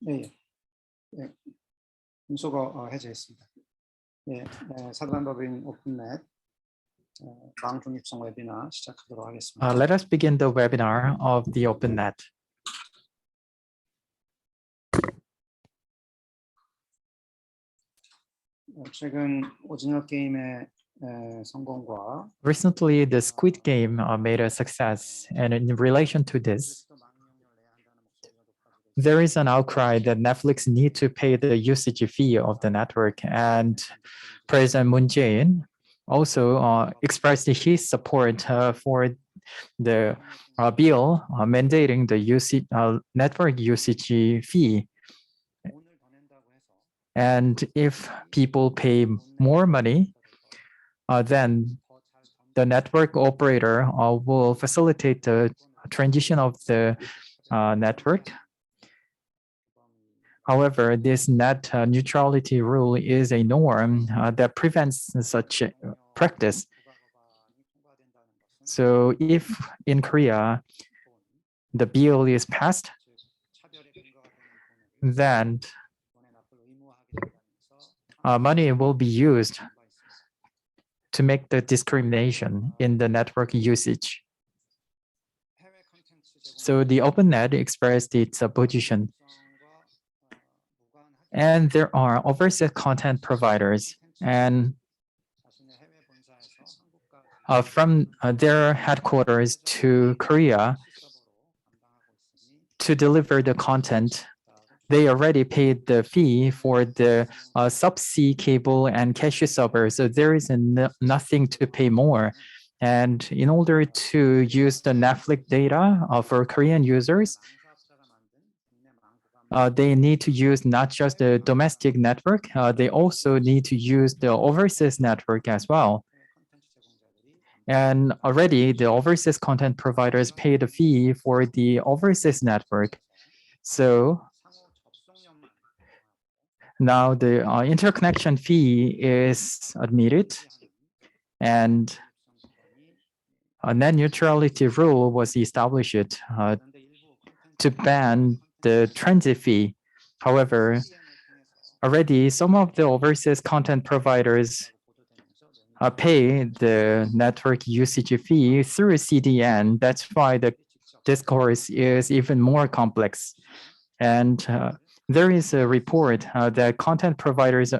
네, 예, 음소거 해제했습니다. 예, 사단법인 오픈넷 망 중립성 웨비나 시작하도록 하겠습니다. Let us begin the webinar of the OpenNet. 최근 오징어 게임의 성공과 Recently, the Squid Game made a success, and in relation to this, there is an outcry that Netflix need to pay the usage fee of the network, and President Moon Jae-in also expressed his support for the bill mandating the network usage fee. And if people pay more money, then the network operator will facilitate the transition of the network. However, this net neutrality rule is a norm that prevents such practice. So if in Korea the bill is passed, then money will be used to make the discrimination in the network usage. So the OpenNet expressed its position. And there are overseas content providers, and from their headquarters to Korea to deliver the content, they already paid the fee for the subsea cable and cache server, so there is nothing to pay more. And in order to use the Netflix data for Korean users, they need to use not just the domestic network, they also need to use the overseas network as well. And already the overseas content providers pay the fee for the overseas network. So now the interconnection fee is admitted, and a net neutrality rule was established to ban the transit fee. However, already some of the overseas content providers pay the network usage fee through CDN. That's why the discourse is even more complex. And there is a report that content providers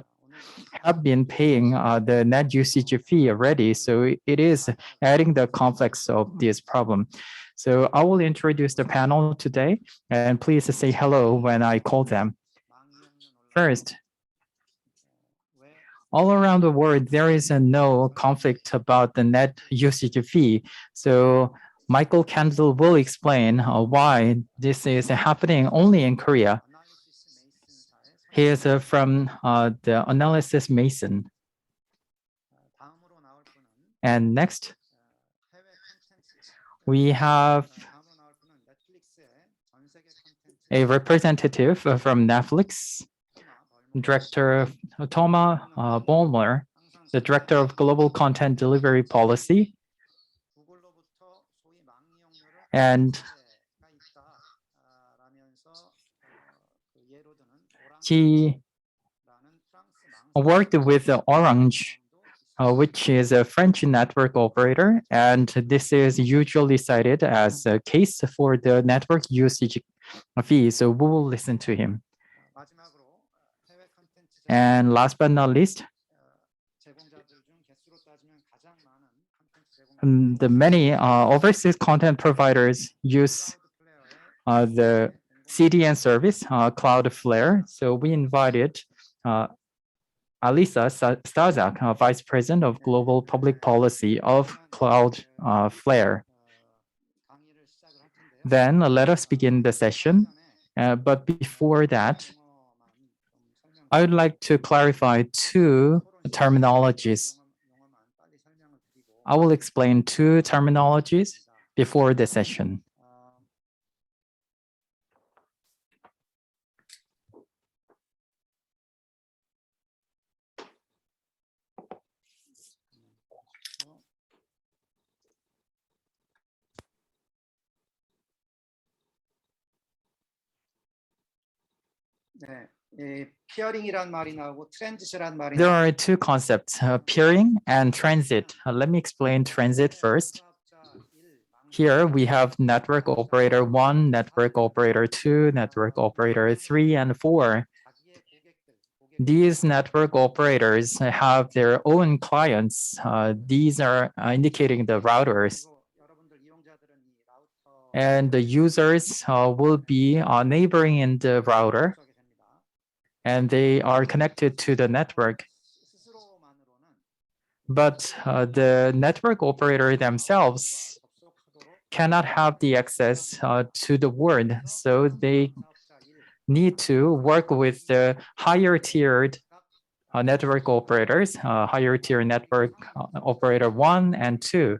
have been paying the net usage fee already. So it is adding the complex of this problem. So I will introduce the panel today, and please say hello when I call them. First, all around the world, there is no conflict about the net usage fee. So Michael Kende will explain why this is happening only in Korea. He is from the Analysys Mason. And next, we have a representative from Netflix, Director Thomas Volmer, the Director of Global Content Delivery Policy. And he worked with Orange, which is a French network operator, and this is usually cited as a case for the network usage fee, so we will listen to him. And last but not least, the many overseas content providers use the CDN service, Cloudflare, so we invited Alissa Starzak, Vice President of Global Public Policy of Cloudflare. Then let us begin the session. But before that, I would like to clarify two terminologies. I will explain two terminologies before the session. 네, 이 피어링이란 말이 나오고 트랜지시란 말이 There 나오고 are two concepts, peering and transit. Let me explain transit first. Here we have network operator 1, network operator 2, network operator 3, and 4. These network operators have their own clients. These are indicating the routers. And the users will be neighboring in the router, and they are connected to the network. But the network operator themselves cannot have the access to the word, so they need to work with the higher tiered network operators, higher tier network operator 1 and 2.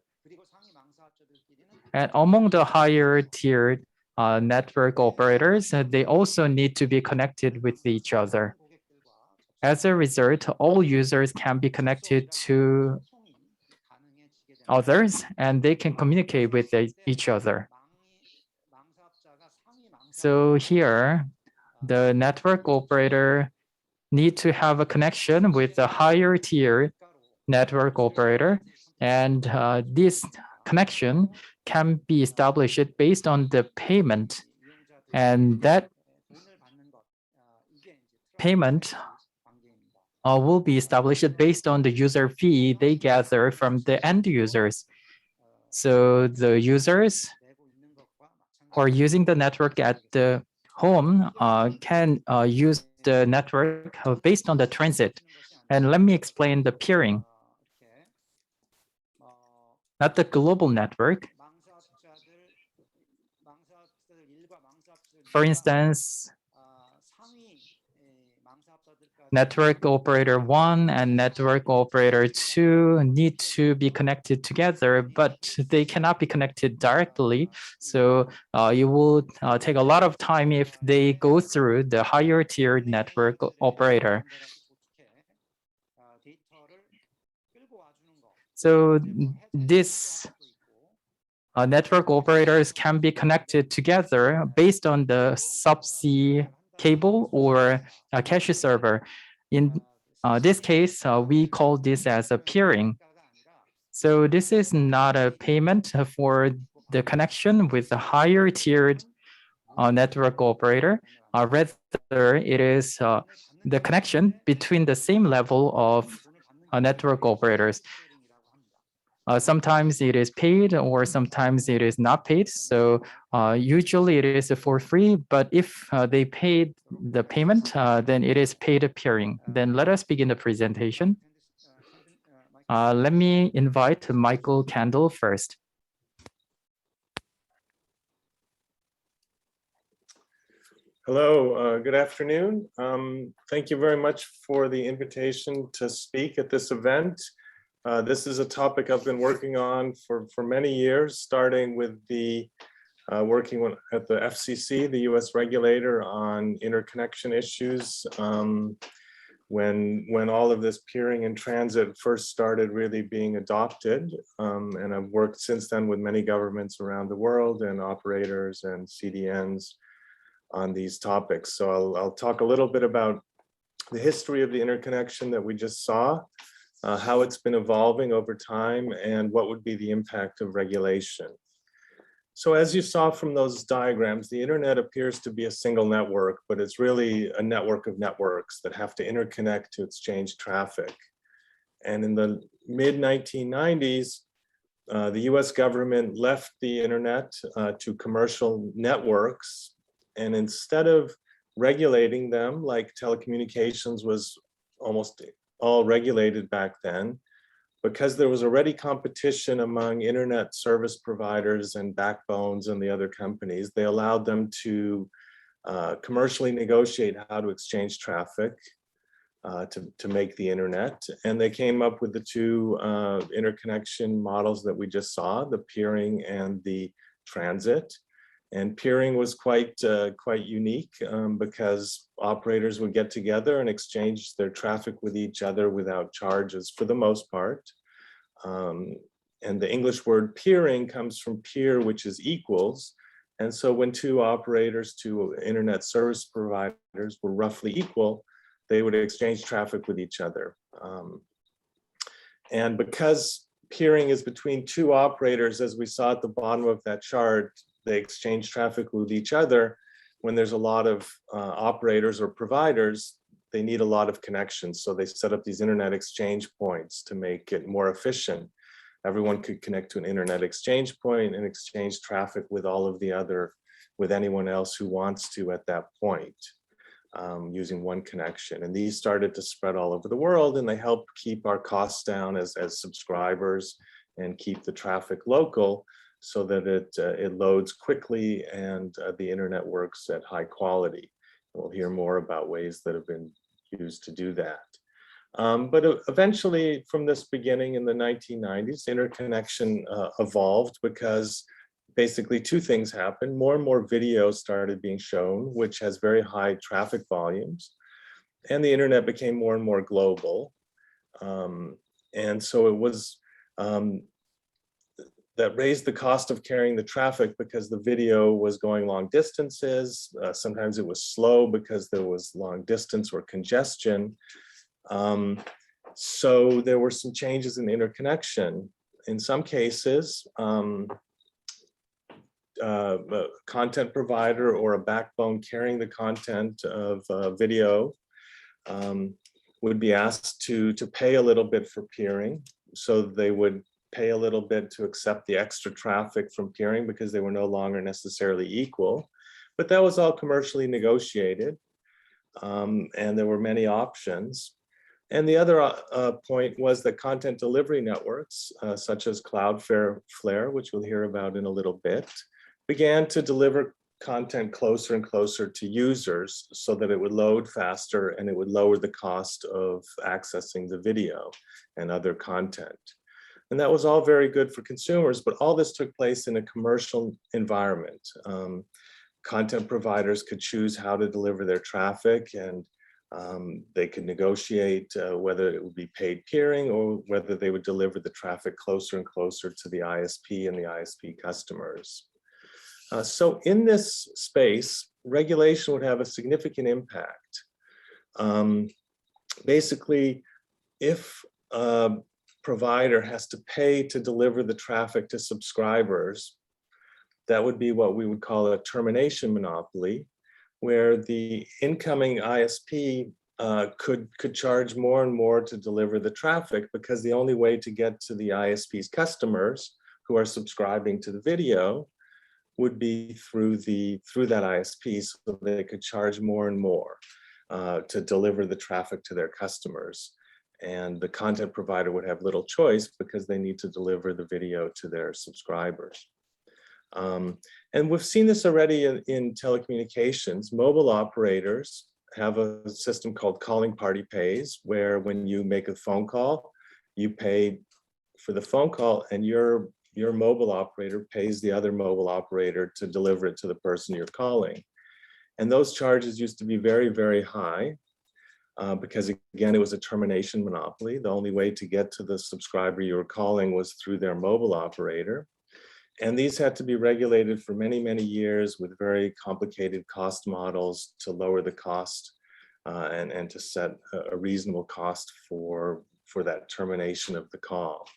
And among the higher tiered network operators, they also need to be connected with each other. As a result, all users can be connected to others, and they can communicate with each other. So here, the network operator need to have a connection with the higher tier network operator, and this connection can be established based on the payment, and that payment will be established based on the user fee they gather from the end users. So the users who are using the network at the home can use the network based on the transit. And let me explain the peering. At the global network, for instance, network operator 1 and network operator 2 need to be connected together, but they cannot be connected directly. So it will take a lot of time if they go through the higher tiered network operator. So this network operators can be connected together based on the subsea cable or a cache server. In this case, we call this as a peering. So this is not a payment for the connection with the higher tiered network operator. Rather, it is the connection between the same level of network operators. Sometimes it is paid or sometimes it is not paid. So usually it is for free, but if they paid the payment, then it is paid peering. Then let us begin the presentation. Let me invite Michael Kendall first. Hello, good afternoon. Thank you very much for the invitation to speak at this event. This is a topic I've been working on for many years, starting with the working at the FCC, the US regulator, on interconnection issues. When all of this peering and transit first started really being adopted. And I've worked since then with many governments around the world and operators and CDNs on these topics. So I'll talk a little bit about the history of the interconnection that we just saw, how it's been evolving over time, and what would be the impact of regulation. So as you saw from those diagrams, the internet appears to be a single network, but it's really a network of networks that have to interconnect to exchange traffic. And in the mid-1990s, the US government left the internet to commercial networks. And instead of regulating them, like telecommunications was almost all regulated back then, because there was already competition among internet service providers and backbones and the other companies, they allowed them to commercially negotiate how to exchange traffic to make the internet. And they came up with the two interconnection models that we just saw, the peering and the transit. And peering was quite unique because operators would get together and exchange their traffic with each other without charges for the most part. And the English word peering comes from peer, which is equals. And so when two operators, two internet service providers were roughly equal, they would exchange traffic with each other. And because peering is between two operators, as we saw at the bottom of that chart, they exchange traffic with each other. When there's a lot of operators or providers, they need a lot of connections. So they set up these internet exchange points to make it more efficient. Everyone could connect to an internet exchange point and exchange traffic with with anyone else who wants to at that point, using one connection. And these started to spread all over the world, and they helped keep our costs down as subscribers and keep the traffic local so that it loads quickly and the internet works at high quality. We'll hear more about ways that have been used to do that. But eventually, from this beginning in the 1990s, interconnection evolved because basically two things happened. More and more videos started being shown, which has very high traffic volumes, and the internet became more and more global. And so it was that raised the cost of carrying the traffic because the video was going long distances. Sometimes it was slow because there was long distance or congestion. So there were some changes in interconnection. In some cases, a content provider or a backbone carrying the content of video would be asked to pay a little bit for peering. So they would pay a little bit to accept the extra traffic from peering because they were no longer necessarily equal. But that was all commercially negotiated, and there were many options. And the other point was that content delivery networks, such as Cloudflare, which we'll hear about in a little bit, began to deliver content closer and closer to users so that it would load faster and it would lower the cost of accessing the video and other content. And that was all very good for consumers, but all this took place in a commercial environment. Content providers could choose how to deliver their traffic, and they could negotiate whether it would be paid peering or whether they would deliver the traffic closer and closer to the ISP and the ISP customers. So in this space, regulation would have a significant impact. Basically, if a provider has to pay to deliver the traffic to subscribers, that would be what we would call a termination monopoly, where the incoming ISP could charge more and more to deliver the traffic because the only way to get to the ISP's customers who are subscribing to the video would be through that ISP, so they could charge more and more to deliver the traffic to their customers. And the content provider would have little choice because they need to deliver the video to their subscribers. And we've seen this already in telecommunications. Mobile operators have a system called calling party pays, where when you make a phone call, you pay for the phone call, and your mobile operator pays the other mobile operator to deliver it to the person you're calling. And those charges used to be very, very high because, again, it was a termination monopoly. The only way to get to the subscriber you were calling was through their mobile operator. And these had to be regulated for many, many years with very complicated cost models to lower the cost and to set a reasonable cost for that termination of the call.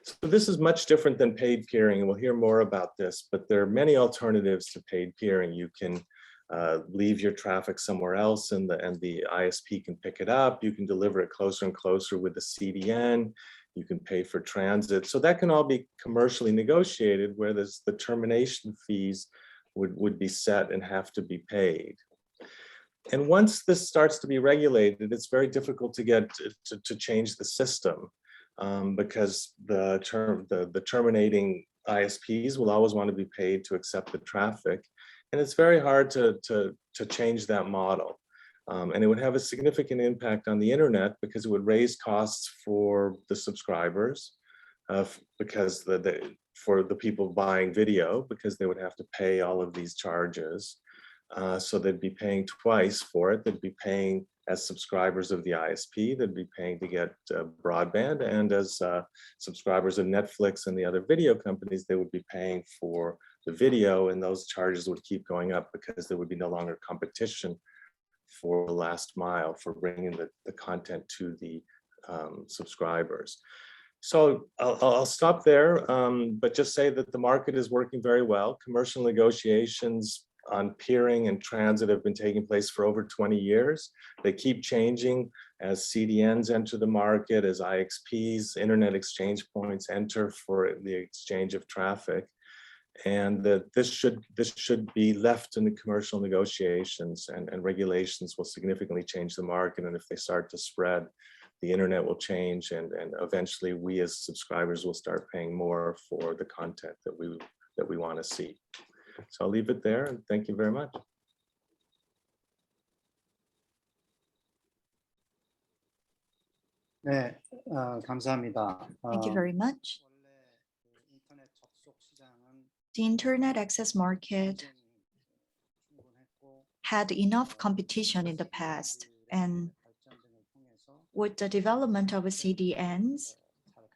So this is much different than paid peering, and we'll hear more about this, but there are many alternatives to paid peering. You can leave your traffic somewhere else and the ISP can pick it up. You can deliver it closer and closer with the CDN. You can pay for transit. So that can all be commercially negotiated, where the termination fees would be set and have to be paid. And once this starts to be regulated, it's very difficult to get to change the system because the terminating ISPs will always want to be paid to accept the traffic. And it's very hard to change that model. And it would have a significant impact on the internet because it would raise costs for the subscribers, because for the people buying video, because they would have to pay all of these charges. So they'd be paying twice for it. They'd be paying as subscribers of the ISP, they'd be paying to get broadband, and as subscribers of Netflix and the other video companies, they would be paying for the video, and those charges would keep going up because there would be no longer competition for the last mile for bringing the content to the subscribers. So I'll stop there, but just say that the market is working very well. Commercial negotiations on peering and transit have been taking place for over 20 years. They keep changing as CDNs enter the market, as IXPs, internet exchange points, enter for the exchange of traffic. And this should be left in the commercial negotiations, and regulations will significantly change the market. And if they start to spread, the internet will change, and eventually we as subscribers will start paying more for the content that we want to see. So I'll leave it there, and thank you very much. 네, 감사합니다. Thank you very much. The internet access market had enough competition in the past, and with the development of CDNs,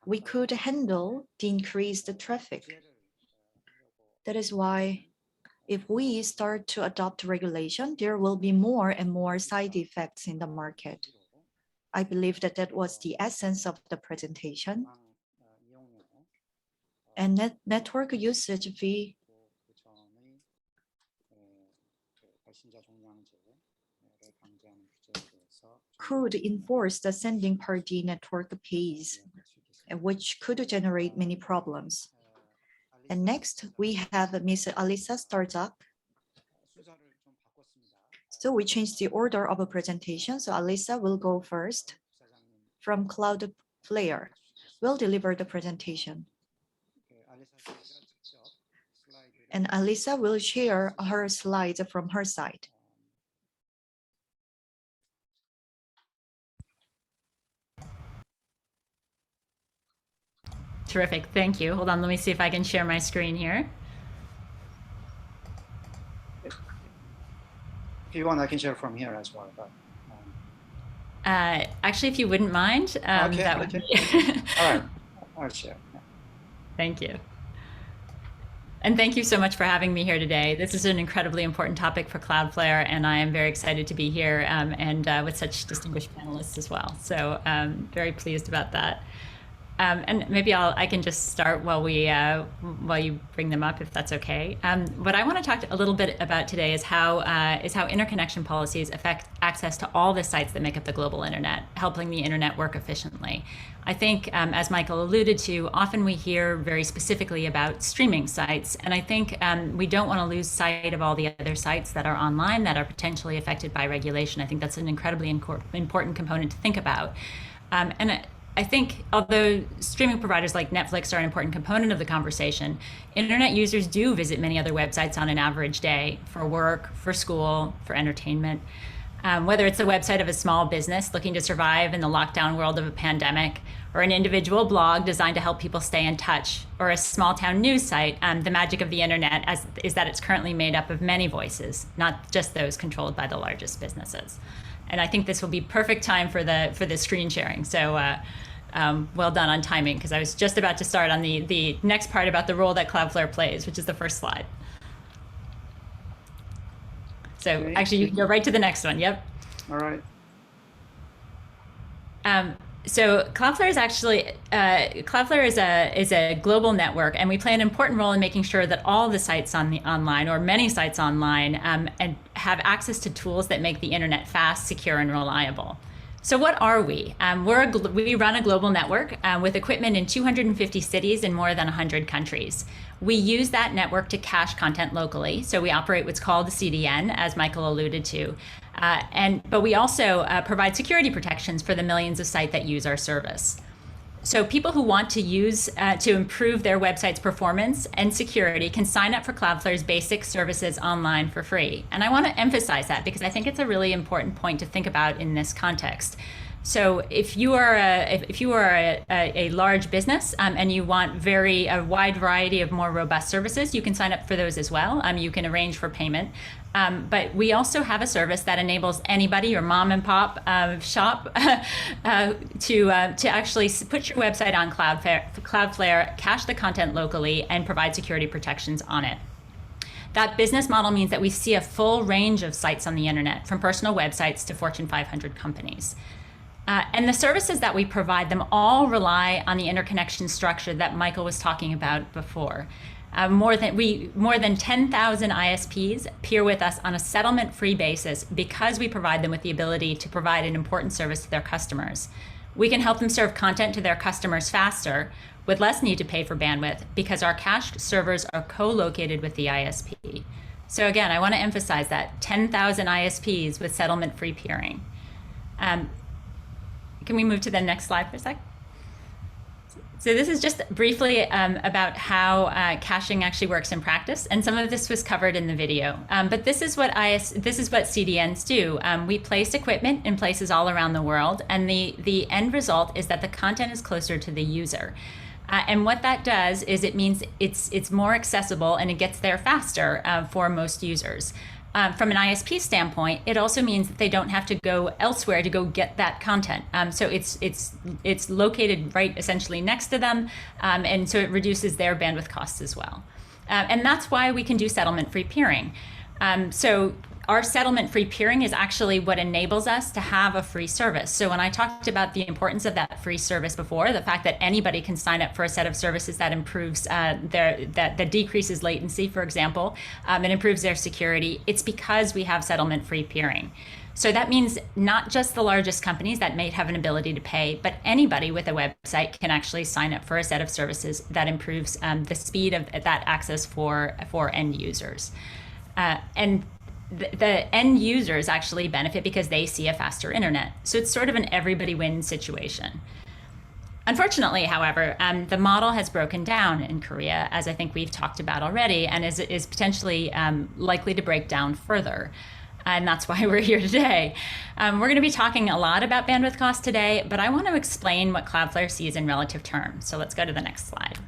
we could handle the increased traffic. That is why if we start to adopt regulation, there will be more and more side effects in the market. I believe that that was the essence of the presentation. And network usage fee could enforce the sending party network fees, which could generate many problems. And next, we have Ms. Alissa Starzak. So we changed the order of a presentation. So Alissa will go first from Cloudflare. Will deliver the presentation. And Alissa will share her slides from her side. Terrific, thank you. Hold on, let me see if I can share my screen here. If you want, I can share from here as well. But, actually, if you wouldn't mind, okay, that would be. All right, I'll share. Thank you. And thank you so much for having me here today. This is an incredibly important topic for Cloudflare, and I am very excited to be here and with such distinguished panelists as well. So very pleased about that. And maybe I can just start while you bring them up, if that's okay. What I want to talk a little bit about today is how interconnection policies affect access to all the sites that make up the global internet, helping the internet work efficiently. I think, as Michael alluded to, often we hear very specifically about streaming sites, and I think we don't want to lose sight of all the other sites that are online that are potentially affected by regulation. I think that's an incredibly important component to think about. I think although streaming providers like Netflix are an important component of the conversation, internet users do visit many other websites on an average day for work, for school, for entertainment. Whether it's the website of a small business looking to survive in the lockdown world of a pandemic, or an individual blog designed to help people stay in touch, or a small town news site, the magic of the internet is that it's currently made up of many voices, not just those controlled by the largest businesses. And I think this will be perfect time for the screen sharing. So well done on timing, because I was just about to start on the next part about the role that Cloudflare plays, which is the first slide. So okay. Actually, you can go right to the next one. Yep. All right. So Cloudflare is actually Cloudflare is a global network, and we play an important role in making sure that all the sites online, or many sites online, and have access to tools that make the internet fast, secure, and reliable. So what are we? We run a global network with equipment in 250 cities in more than 100 countries. We use that network to cache content locally. So we operate what's called a CDN, as Michael alluded to. But we also provide security protections for the millions of sites that use our service. So people who want to use to improve their website's performance and security can sign up for Cloudflare's basic services online for free. And I want to emphasize that because I think it's a really important point to think about in this context. So if you are a large business and you want a wide variety of more robust services, you can sign up for those as well. You can arrange for payment. But we also have a service that enables anybody, your mom and pop shop, to actually put your website on Cloudflare, cache the content locally, and provide security protections on it. That business model means that we see a full range of sites on the internet, from personal websites to Fortune 500 companies. And the services that we provide them all rely on the interconnection structure that Michael was talking about before. More than 10,000 ISPs peer with us on a settlement-free basis because we provide them with the ability to provide an important service to their customers. We can help them serve content to their customers faster with less need to pay for bandwidth because our cached servers are co-located with the ISP. So again, I want to emphasize that 10,000 ISPs with settlement-free peering. Can we move to the next slide for a sec? So this is just briefly about how caching actually works in practice, and some of this was covered in the video. But this is what CDNs do. We place equipment in places all around the world, and the end result is that the content is closer to the user. And what that does is it means it's more accessible and it gets there faster for most users. From an ISP standpoint, it also means that they don't have to go elsewhere to go get that content. So it's located right essentially next to them, and so it reduces their bandwidth costs as well. And that's why we can do settlement-free peering. So our settlement-free peering is actually what enables us to have a free service. So when I talked about the importance of that free service before, the fact that anybody can sign up for a set of services that improves that decreases latency, for example, and improves their security, it's because we have settlement-free peering. So that means not just the largest companies that may have an ability to pay, but anybody with a website can actually sign up for a set of services that improves the speed of that access for end users. And the end users actually benefit because they see a faster internet. So it's sort of an everybody wins situation. Unfortunately, however, the model has broken down in Korea, as I think we've talked about already, and is potentially likely to break down further. And that's why we're here today. We're going to be talking a lot about bandwidth costs today, but I want to explain what Cloudflare sees in relative terms. So let's go to the next slide.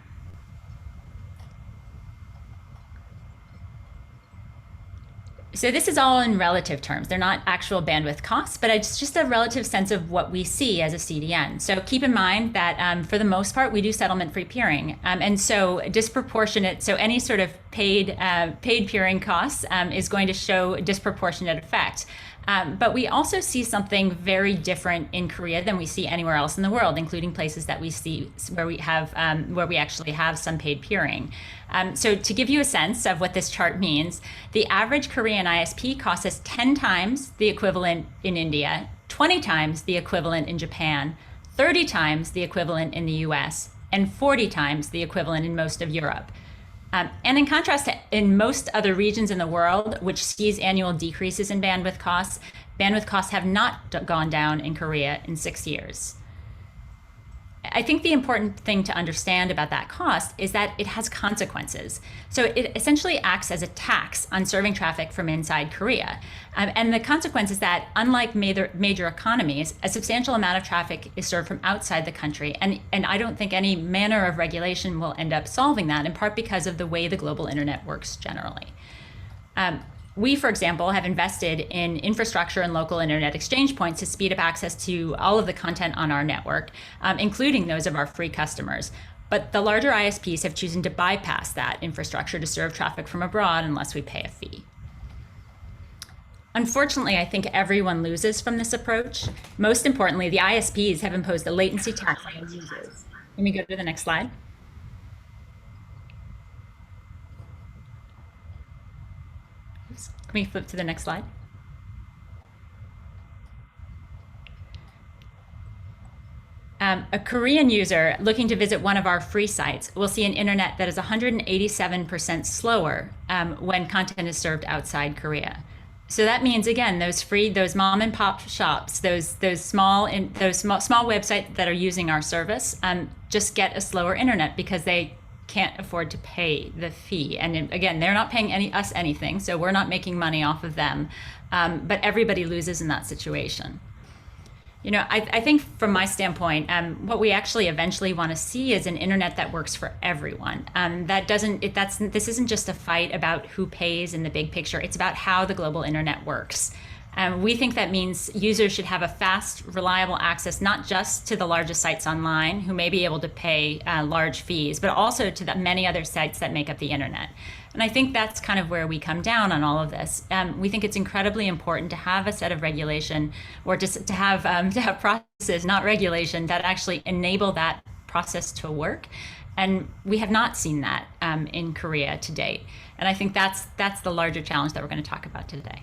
So this is all in relative terms. They're not actual bandwidth costs, but it's just a relative sense of what we see as a CDN. So keep in mind that for the most part, we do settlement-free peering. And so disproportionate, so any sort of paid peering costs is going to show disproportionate effect. But we also see something very different in Korea than we see anywhere else in the world, including places that we see where we actually have some paid peering. So to give you a sense of what this chart means, the average Korean ISP costs us 10 times the equivalent in India, 20 times the equivalent in Japan, 30 times the equivalent in the US, and 40 times the equivalent in most of Europe. And in contrast to in most other regions in the world, which sees annual decreases in bandwidth costs have not gone down in Korea in 6 years. I think the important thing to understand about that cost is that it has consequences. So it essentially acts as a tax on serving traffic from inside Korea. And the consequence is that, unlike major economies, a substantial amount of traffic is served from outside the country. And I don't think any manner of regulation will end up solving that, in part because of the way the global internet works generally. We, for example, have invested in infrastructure and local internet exchange points to speed up access to all of the content on our network, including those of our free customers. But the larger ISPs have chosen to bypass that infrastructure to serve traffic from abroad unless we pay a fee. Unfortunately, I think everyone loses from this approach. Most importantly, the ISPs have imposed a latency tax on users. Let me go to the next slide. Can we flip to the next slide? A Korean user looking to visit one of our free sites will see an internet that is 187% slower when content is served outside Korea. So that means, again, those mom and pop shops, those small websites that are using our service just get a slower internet because they can't afford to pay the fee. And again, they're not paying us anything, so we're not making money off of them. But everybody loses in that situation. You know, I think from my standpoint, what we actually eventually want to see is an internet that works for everyone. This isn't just a fight about who pays in the big picture. It's about how the global internet works. We think that means users should have a fast, reliable access, not just to the largest sites online who may be able to pay large fees, but also to the many other sites that make up the internet. And I think that's kind of where we come down on all of this. We think it's incredibly important to have a set of regulation, or just to have processes, not regulation, that actually enable that process to work. And we have not seen that in Korea to date. And I think that's the larger challenge that we're going to talk about today.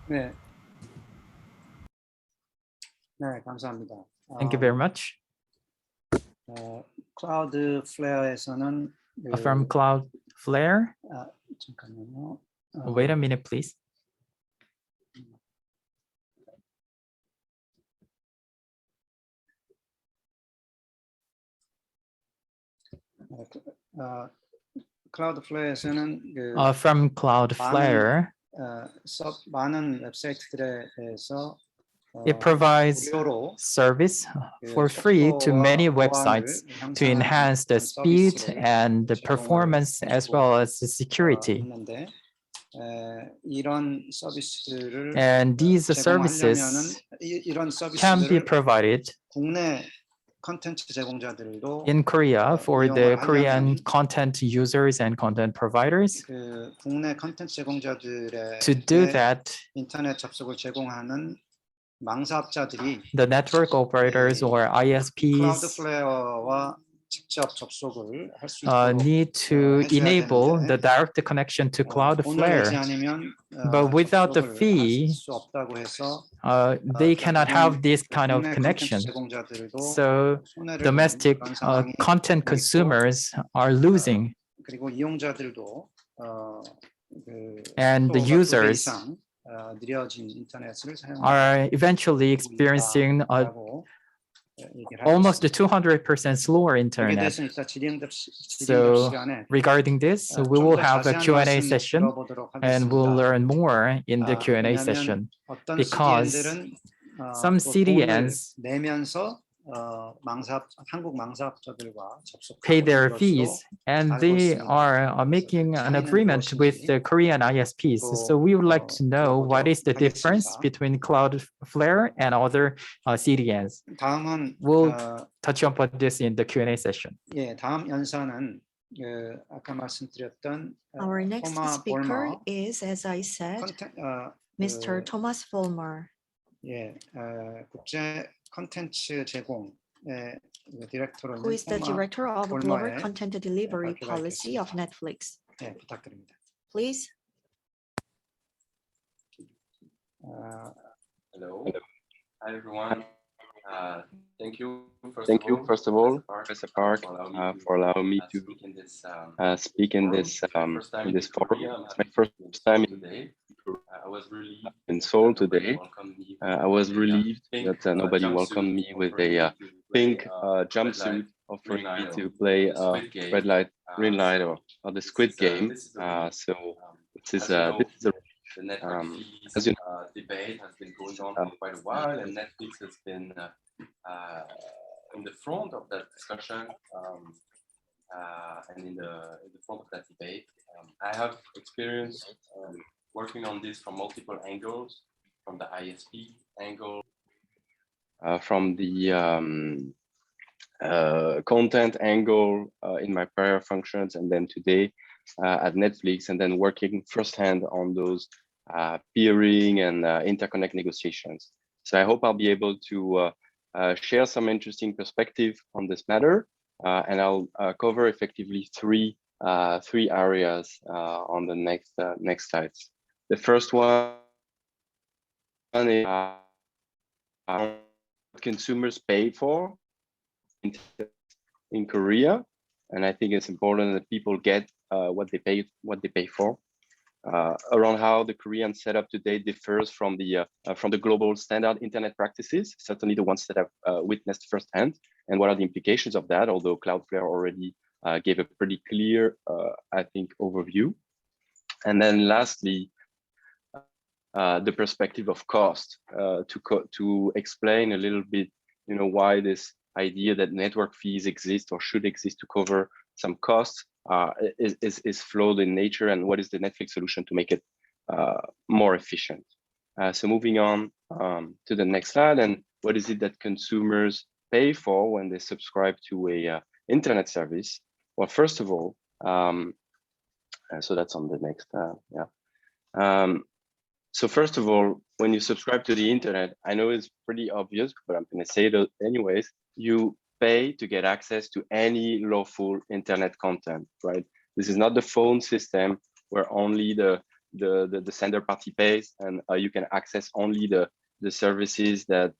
네. 네, 감사합니다. Thank you very much. Cloudflare에서는 From Cloudflare, 잠깐만요. wait a minute, please. Cloudflare에서는 From Cloudflare, 많은 웹사이트들에서 it provides 무료로 service for free to many websites to enhance the speed and the performance as well as the security. 있는데 이런 서비스를 And these services 이런 can be 서비스를 provided 국내 컨텐츠 제공자들도 in Korea for the Korean content users and content providers. 그 국내 컨텐츠 제공자들의 To do that, 인터넷 접속을 제공하는 망사업자들이 the network operators or ISPs 클라우드플레어와 직접 접속을 할 수 있도록 need to enable the direct connection to 돈을 내지 Cloudflare. 않으면 But without the 접속을 fee, 할 수 없다고 해서 they cannot have this kind of 국내 connection. 콘텐츠 제공자들도 So 손해를 domestic 보는 그런 상황이 content 있고, consumers are losing, 그리고 이용자들도 and the 속도가 2배 users 이상 느려진 인터넷을 are eventually experiencing almost a 200% slower internet. So regarding this, we will have a Q&A session, and we'll learn more in the Q&A session, because some CDNs 내면서 한국 망사업자들과 pay their fees, and they are making an agreement with the Korean ISPs. So we would like to know what is the difference between Cloudflare and other CDNs. We'll touch upon this in the Q&A session. 예, 다음 연사는 아까 말씀드렸던 Our next 토마 speaker 볼머, is, as I said, Mr. Thomas Volmer. 예, 국제 컨텐츠 제공의 디렉터로 Who is the director of global 볼머의 content delivery policy of Netflix? 예, 부탁드립니다. Please. Hello. Hi everyone. Thank you. First of all, Professor Park, for allowing me to speak in this forum. It's my first time in Seoul today. I was relieved that nobody welcomed me with a pink jumpsuit, offering me to play red light, green light, or the Squid Game. So this is a as you know, debate has been going on for quite a while, and Netflix has been in the front of that discussion and in the front of that debate. I have experience working on this from multiple angles, from the ISP angle, from the content angle in my prior functions, and then today at Netflix, and then working firsthand on those peering and interconnect negotiations. So I hope I'll be able to share some interesting perspective on this matter, and I'll cover effectively three areas on the next slides. The first one is what consumers pay for in Korea, and I think it's important that people get what they pay for. Around how the Korean setup today differs from the global standard internet practices, certainly the ones that I've witnessed firsthand, and what are the implications of that, although Cloudflare already gave a pretty clear, I think, overview. And then lastly, the perspective of cost, to explain a little bit, why this idea that network fees exist or should exist to cover some costs is flawed in nature, and what is the Netflix solution to make it more efficient. So moving on to the next slide, and what is it that consumers pay for when they subscribe to a internet service? Well, first of all, so that's on the next, so first of all, when you subscribe to the internet, I know it's pretty obvious, but I'm going to say it anyways. You pay to get access to any lawful internet content, right? This is not the phone system where only the sender party pays, and you can access only the services that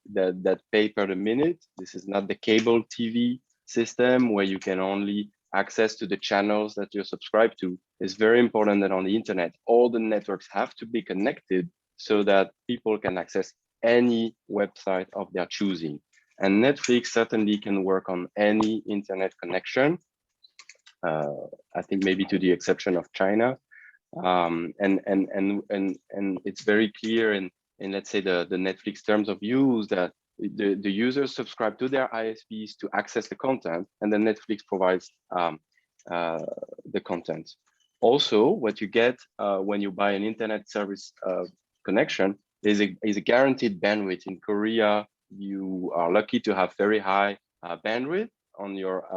pay per the minute. This is not the cable TV system where you can only access to the channels that you're subscribed to. It's very important that on the internet, all the networks have to be connected so that people can access any website of their choosing. And Netflix certainly can work on any internet connection. I think maybe to the exception of China. And it's very clear in let's say the Netflix terms of use that the users subscribe to their ISPs to access the content, and then Netflix provides the content. Also, what you get when you buy an internet service connection is a guaranteed bandwidth. In Korea, you are lucky to have very high bandwidth on your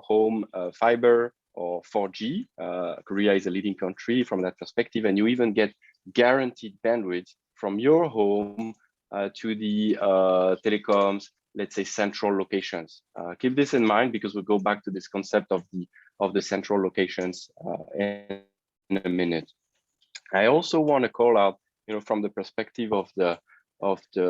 home fiber or 4G. Korea is a leading country from that perspective, and you even get guaranteed bandwidth from your home to the telecoms, let's say, central locations. Keep this in mind because we'll go back to this concept of the central locations in a minute. I also want to call out, from the perspective of what the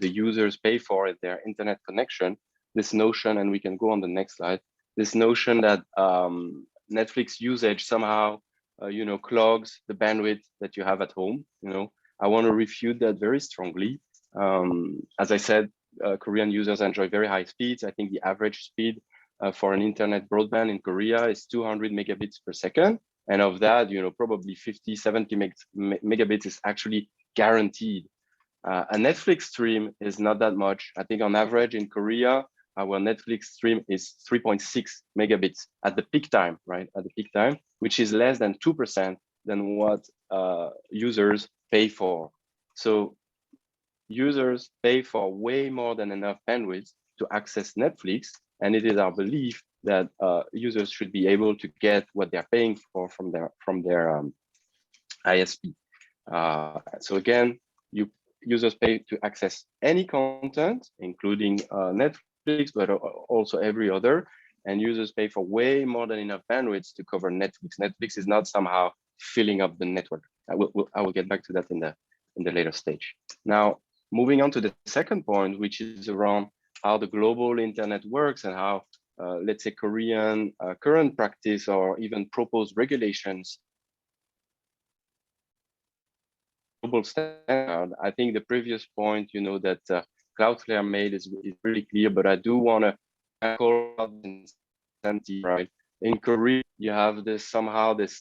users pay for at their internet connection, this notion, and we can go on the next slide, this notion that Netflix usage somehow clogs the bandwidth that you have at home. I want to refute that very strongly. As I said, Korean users enjoy very high speeds. I think the average speed for an internet broadband in Korea is 200 megabits per second. And of that, probably 50, 70 megabits is actually guaranteed. A Netflix stream is not that much. I think on average in Korea, our Netflix stream is 3.6 megabits at the peak time, right? At the peak time, which is less than 2% than what users pay for. So users pay for way more than enough bandwidth to access Netflix. And it is our belief that users should be able to get what they're paying for from their ISP. So again, users pay to access any content, including Netflix, but also every other. And users pay for way more than enough bandwidth to cover Netflix. Netflix is not somehow filling up the network. I will get back to that in the later stage. Now, moving on to the second point, which is around how the global internet works and how, let's say, Korean current practice or even proposed regulations global standard. I think the previous point, that Cloudflare made is really clear, but I do want to call out incentive, right? In Korea, you have this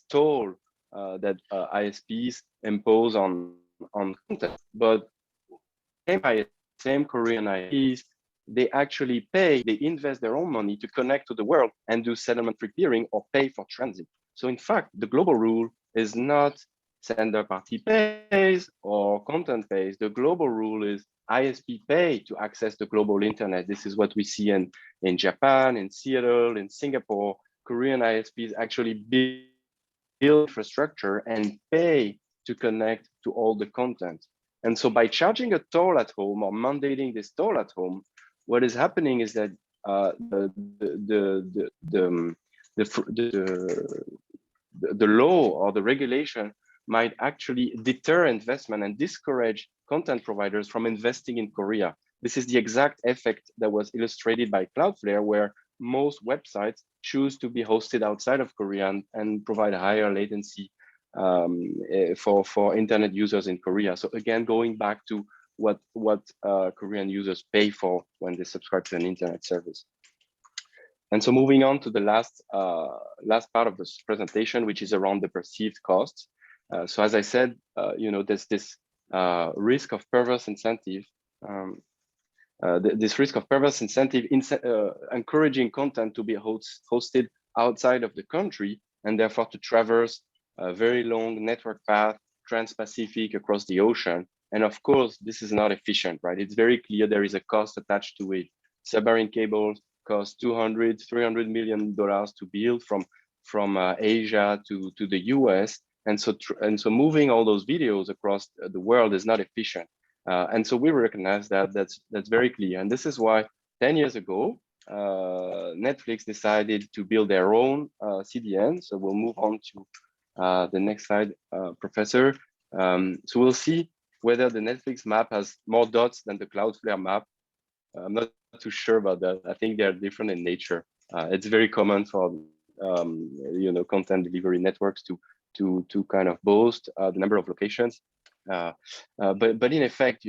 toll that ISPs impose on content, but same Korean ISPs, they actually pay, they invest their own money to connect to the world and do settlement free peering or pay for transit. So in fact, the global rule is not sender party pays or content pays. The global rule is ISP pay to access the global internet. This is what we see in Japan, in Seattle, in Singapore. Korean ISPs actually build infrastructure and pay to connect to all the content. And so by charging a toll at home or mandating this toll at home, what is happening is that the law or the regulation might actually deter investment and discourage content providers from investing in Korea. This is the exact effect that was illustrated by Cloudflare, where most websites choose to be hosted outside of Korea and provide higher latency for internet users in Korea. So again, going back to what Korean users pay for when they subscribe to an internet service. And so moving on to the last part of this presentation, which is around the perceived costs. So as I said, there's this risk of perverse incentive. This risk of perverse incentive encouraging content to be hosted outside of the country and therefore to traverse a very long network path, trans-Pacific across the ocean. And of course, this is not efficient, right? It's very clear there is a cost attached to it. Submarine cables cost $200-300 million to build from Asia to the US. And so moving all those videos across the world is not efficient. And so we recognize that that's very clear. And this is why 10 years ago, Netflix decided to build their own CDN. So we'll move on to the next slide, Professor. So we'll see whether the Netflix map has more dots than the Cloudflare map. I'm not too sure about that. I think they're different in nature. It's very common for content delivery networks to kind of boast the number of locations. But in effect,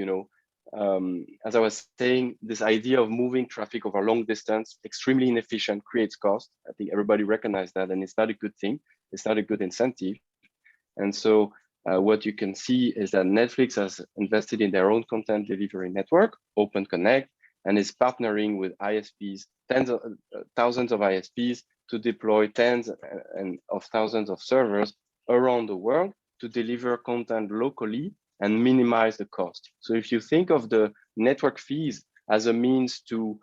as I was saying, this idea of moving traffic over long distance, extremely inefficient, creates cost. I think everybody recognizes that, and it's not a good thing. It's not a good incentive. And so what you can see is that Netflix has invested in their own content delivery network, OpenConnect, and is partnering with ISPs, thousands of ISPs, to deploy tens of thousands of servers around the world to deliver content locally and minimize the cost. So if you think of the network fees as a means to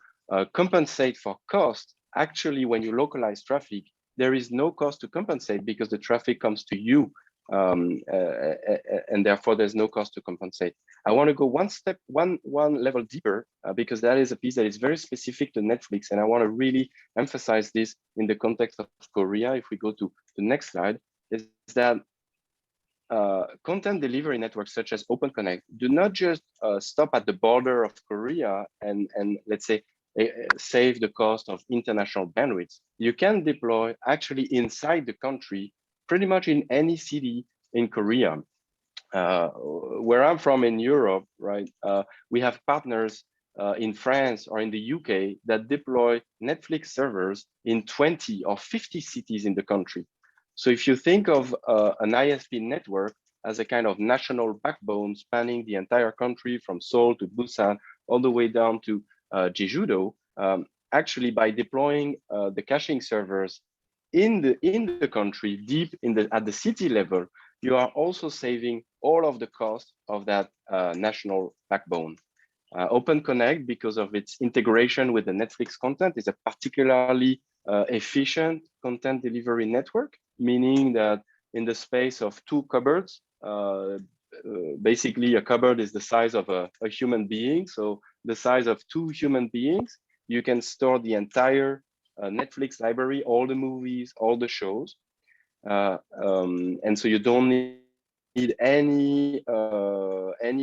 compensate for cost, actually, when you localize traffic, there is no cost to compensate because the traffic comes to you, and therefore there's no cost to compensate. I want to go one level deeper because that is a piece that is very specific to Netflix, and I want to really emphasize this in the context of Korea. If we go to the next slide, is that content delivery networks such as OpenConnect do not just stop at the border of Korea and let's say save the cost of international bandwidth. You can deploy actually inside the country, pretty much in any city in Korea. Where I'm from in Europe, right? We have partners in France or in the UK that deploy Netflix servers in 20 or 50 cities in the country. So if you think of an ISP network as a kind of national backbone spanning the entire country from Seoul to Busan, all the way down to Jeju-do, actually by deploying the caching servers in the country, deep at the city level, you are also saving all of the cost of that national backbone. OpenConnect, because of its integration with the Netflix content, is a particularly efficient content delivery network, meaning that in the space of 2 cupboards, basically a cupboard is the size of a human being. So the size of 2 human beings, you can store the entire Netflix library, all the movies, all the shows. And so you don't need any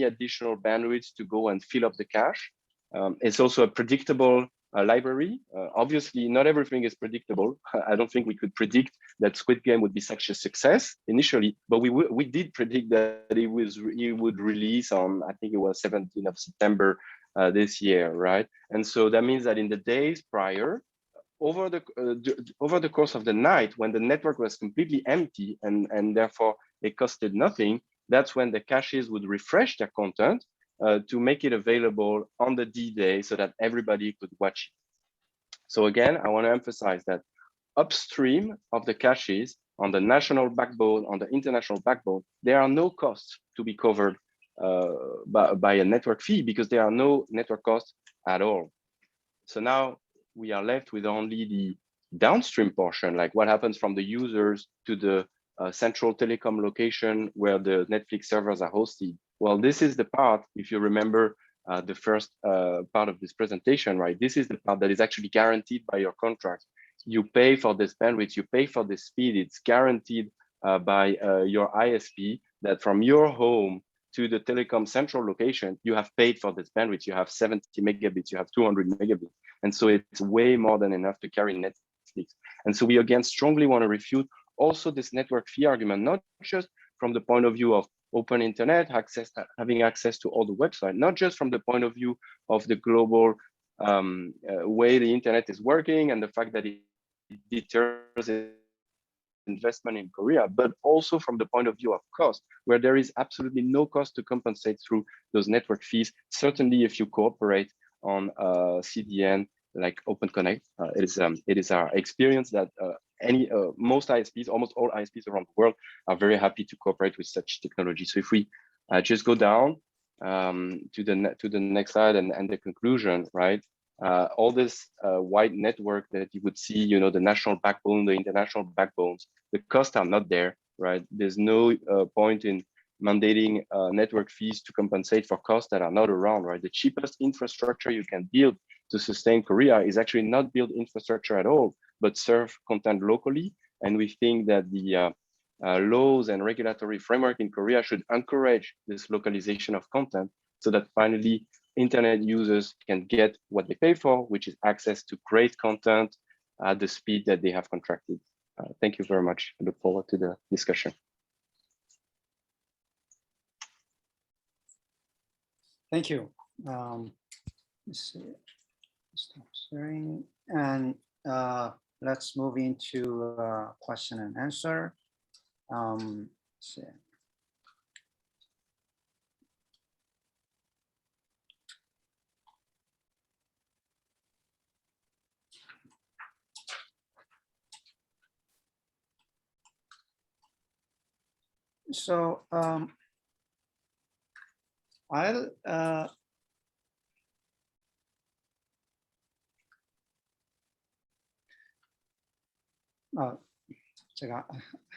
additional bandwidth to go and fill up the cache. It's also a predictable library. Obviously, not everything is predictable. I don't think we could predict that Squid Game would be such a success initially, but we did predict that it would release on, I think it was 17th of September this year, right? And so that means that in the days prior, over the course of the night, when the network was completely empty and therefore it costed nothing, that's when the caches would refresh their content to make it available on the D-Day so that everybody could watch it. So again, I want to emphasize that upstream of the caches on the national backbone, on the international backbone, there are no costs to be covered by a network fee because there are no network costs at all. So now we are left with only the downstream portion, like what happens from the users to the central telecom location where the Netflix servers are hosted. Well, this is the part, if you remember the first part of this presentation, right? This is the part that is actually guaranteed by your contract. You pay for this bandwidth, you pay for this speed. It's guaranteed by your ISP that from your home to the telecom central location, you have paid for this bandwidth. You have 70 megabits, you have 200 megabits. And so it's way more than enough to carry Netflix. And so we again strongly want to refute also this network fee argument, not just from the point of view of open internet, having access to all the websites, not just from the point of view of the global way the internet is working and the fact that it deters investment in Korea, but also from the point of view of cost, where there is absolutely no cost to compensate through those network fees. Certainly, if you cooperate on CDN like OpenConnect, it is our experience that most ISPs, almost all ISPs around the world, are very happy to cooperate with such technology. So if we just go down to the next slide and the conclusion, right? all this wide network that you would see, you know, the national backbone, the international backbones, the costs are not there, right? There's no point in mandating network fees to compensate for costs that are not around, right? The cheapest infrastructure you can build to sustain Korea is actually not build infrastructure at all, but serve content locally. And we think that the laws and regulatory framework in Korea should encourage this localization of content so that finally internet users can get what they pay for, which is access to great content at the speed that they have contracted. Thank you very much. I look forward to the discussion. Thank you. Let's see. Stop sharing, and let's move into question and answer. Let's see. So I'll 제가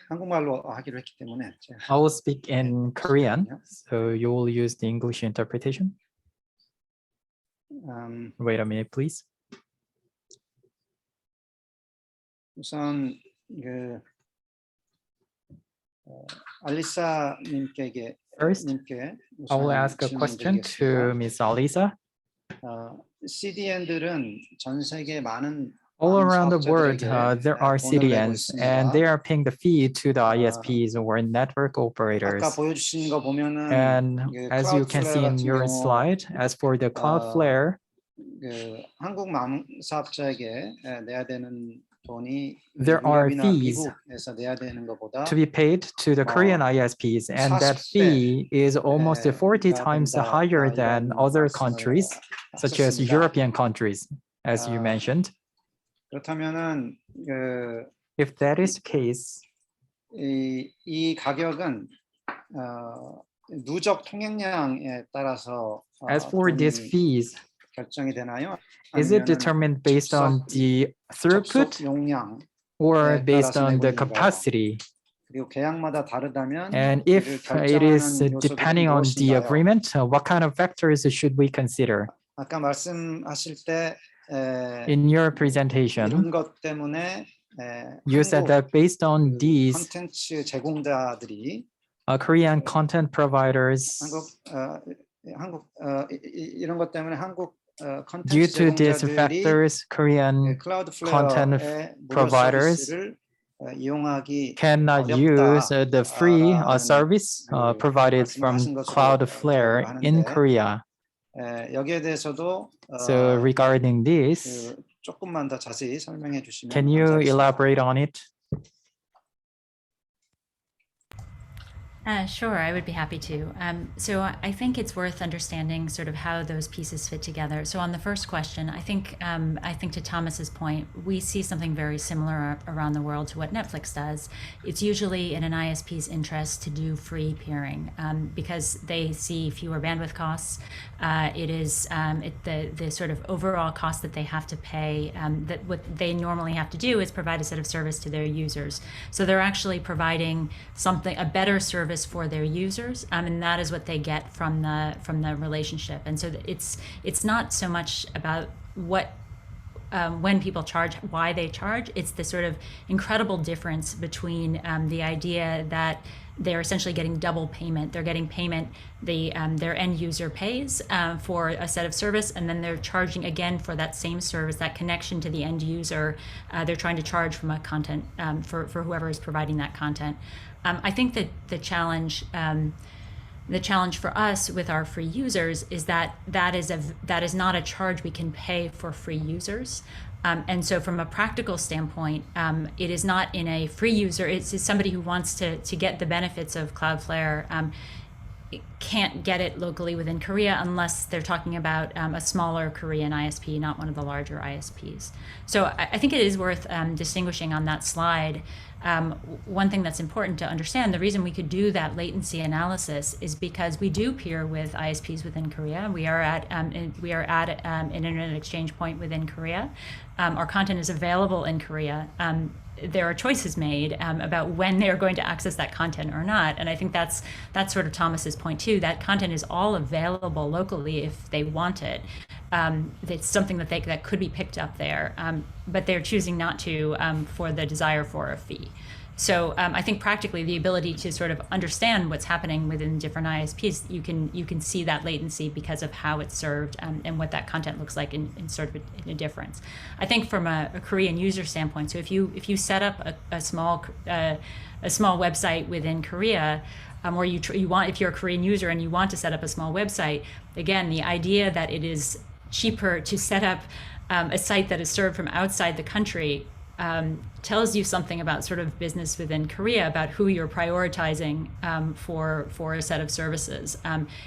한국말로 하기로 했기 때문에 I will speak in Korean, so you will use the English interpretation. Wait a minute, please. 우선 그 알리사 님께 First, I will ask a question to Ms. Alissa. CDN들은 전 세계 많은 All around the world, there are CDNs, and they are paying the fee to the ISPs or network operators. 아까 보여주신 거 보면은 And as you can see in your slide, as for the Cloudflare, 그 한국 사업자에게 내야 되는 돈이 there are fees 미국에서 내야 되는 것보다 to be paid to the Korean ISPs, and that fee is almost 40 times higher than other countries, such as European countries, as you mentioned. 그렇다면은 If that is the case, 이 가격은 누적 통행량에 따라서 as for these fees, 결정이 되나요? is it determined based on the throughput 용량 or based on the capacity? 그리고 계약마다 다르다면 And if it is depending on the agreement, what kind of factors should we consider? 아까 말씀하실 때 In your presentation, 이런 것 때문에 you said that based on these 콘텐츠 제공자들이 Korean content providers, 이런 것 때문에 한국 due 콘텐츠 to these 제공자들이 factors, Korean content providers cannot use the free service provided from Cloudflare in Korea. 여기에 대해서도 So regarding this, 조금만 더 자세히 설명해 주시면 can you 감사하겠습니다. elaborate on it? Sure, I would be happy to. So I think it's worth understanding sort of how those pieces fit together. So on the first question, I think to Thomas's point, we see something very similar around the world to what Netflix does. It's usually in an ISP's interest to do free peering because they see fewer bandwidth costs. It is the sort of overall cost that they have to pay. That what they normally have to do is provide a set of service to their users. So they're actually providing a better service for their users, and that is what they get from the relationship. And so it's not so much about what when people charge, why they charge. It's the sort of incredible difference between the idea that they're essentially getting double payment. They're getting payment, their end user pays for a set of service, and then they're charging again for that same service, that connection to the end user. They're trying to charge from a content for whoever is providing that content. I think that the challenge for us with our free users is that is not a charge we can pay for free users. And so from a practical standpoint, it is not in a free user, it's somebody who wants to get the benefits of Cloudflare can't get it locally within Korea unless they're talking about a smaller Korean ISP, not one of the larger ISPs. So I think it is worth distinguishing on that slide. One thing that's important to understand, the reason we could do that latency analysis is because we do peer with ISPs within Korea. We are at an internet exchange point within Korea. Our content is available in Korea. There are choices made about when they're going to access that content or not. And I think that's sort of Thomas's point too. That content is all available locally if they want it. It's something that could be picked up there, but they're choosing not to for the desire for a fee. So I think practically the ability to sort of understand what's happening within different ISPs, you can see that latency because of how it's served and what that content looks like in sort of a difference. I think from a Korean user standpoint, so if you set up a small website within Korea, or if you're a Korean user and you want to set up a small website, again, the idea that it is cheaper to set up a site that is served from outside the country tells you something about sort of business within Korea, about who you're prioritizing for a set of services.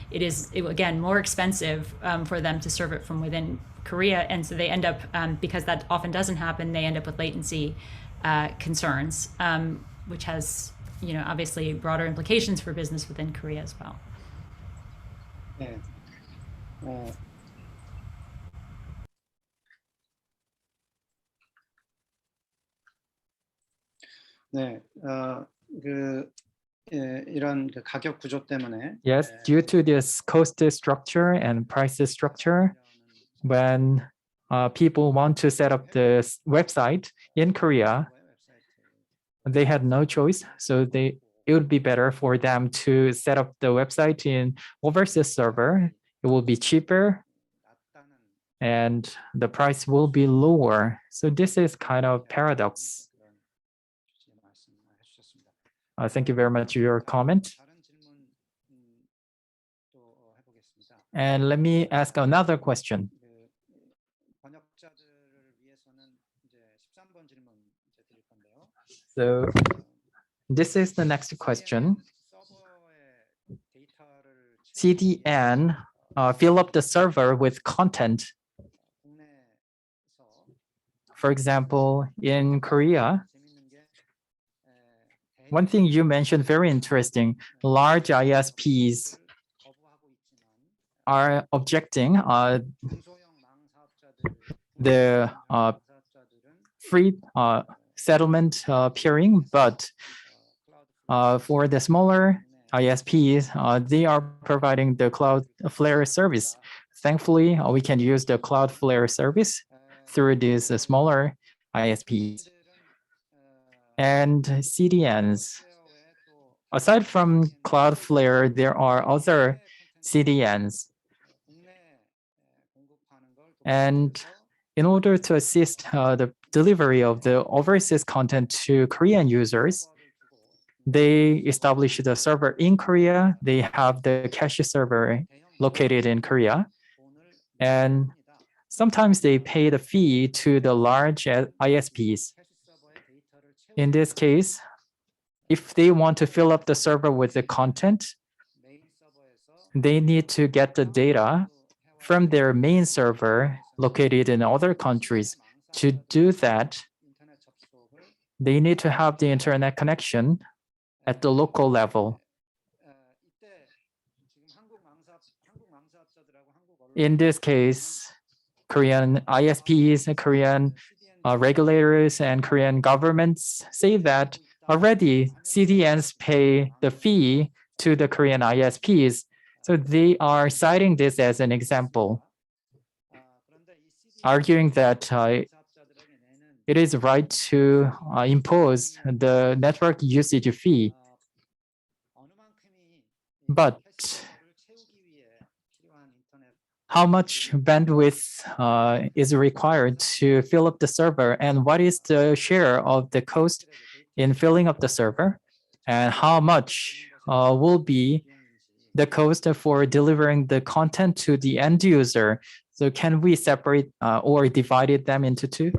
It is, again, more expensive for them to serve it from within Korea, and so they end up, because that often doesn't happen, they end up with latency concerns, which has, obviously broader implications for business within Korea as well. 네. 네, 이런 그 가격 구조 때문에 Yes, due to this cost structure and price structure, when people want to set up this website in Korea, they had no choice. So it would be better for them to set up the website in overseas server. It will be cheaper and the price will be lower. So this is kind of paradox. Thank you very much for your comment. And let me ask another question. So this is the next question. CDN fill up the server with content. For example, in Korea, one thing you mentioned very interesting, large ISPs are objecting the free settlement peering, but for the smaller ISPs, they are providing the Cloudflare service. Thankfully, we can use the Cloudflare service through these smaller ISPs. And CDNs. Aside from Cloudflare, there are other CDNs. And in order to assist the delivery of the overseas content to Korean users, they established a server in Korea. They have the cache server located in Korea. And sometimes they pay the fee to the large ISPs. In this case, if they want to fill up the server with the content, they need to get the data from their main server located in other countries. To do that, they need to have the internet connection at the local level. In this case, Korean ISPs, Korean regulators, and Korean governments say that already CDNs pay the fee to the Korean ISPs. So they are citing this as an example, arguing that it is right to impose the network usage fee. But how much bandwidth is required to fill up the server, and what is the share of the cost in filling up the server, and how much will be the cost for delivering the content to the end user? So can we separate or divide them into two?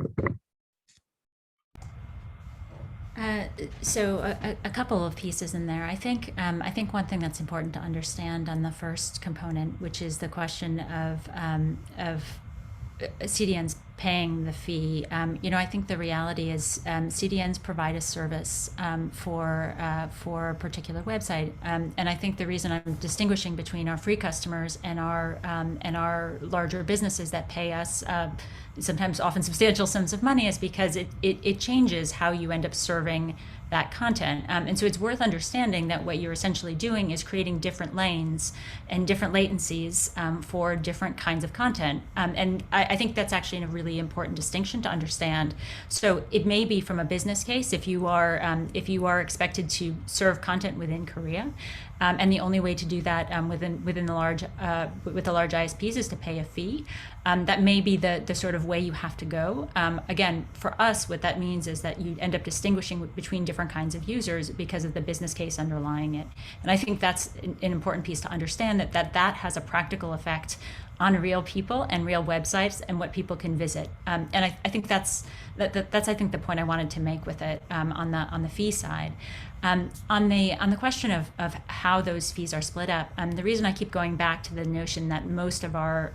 So a couple of pieces in there. I think one thing that's important to understand on the first component, which is the question of CDNs paying the fee. I think the reality is CDNs provide a service for a particular website, and I think the reason I'm distinguishing between our free customers and our larger businesses that pay us sometimes often substantial sums of money is because it changes how you end up serving that content. And so it's worth understanding that what you're essentially doing is creating different lanes and different latencies for different kinds of content. And I think that's actually a really important distinction to understand. So it may be from a business case, if you are expected to serve content within Korea, and the only way to do that within the large with the large ISPs is to pay a fee. That may be the sort of way you have to go. Again, for us, what that means is that you end up distinguishing between different kinds of users because of the business case underlying it. And I think that's an important piece to understand, that has a practical effect on real people and real websites and what people can visit. And I think that's I think the point I wanted to make with it on the fee side. On the question of how those fees are split up, the reason I keep going back to the notion that most of our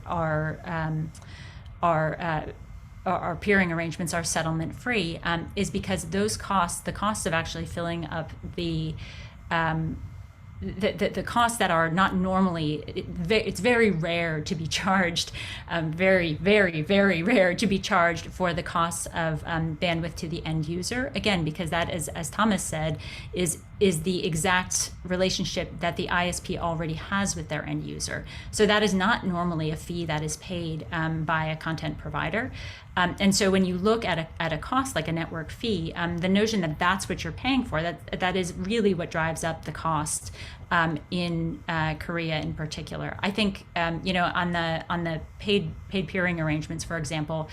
peering arrangements are settlement free is because those costs, the costs of actually filling up the costs that are not normally, it's very rare to be charged, very, very, very rare to be charged for the costs of bandwidth to the end user. Again, because that is, as Thomas said, is the exact relationship that the ISP already has with their end user. So that is not normally a fee that is paid by a content provider. And so when you look at a cost like a network fee, the notion that that's what you're paying for, that is really what drives up the cost in Korea in particular. I think on the paid peering arrangements, for example,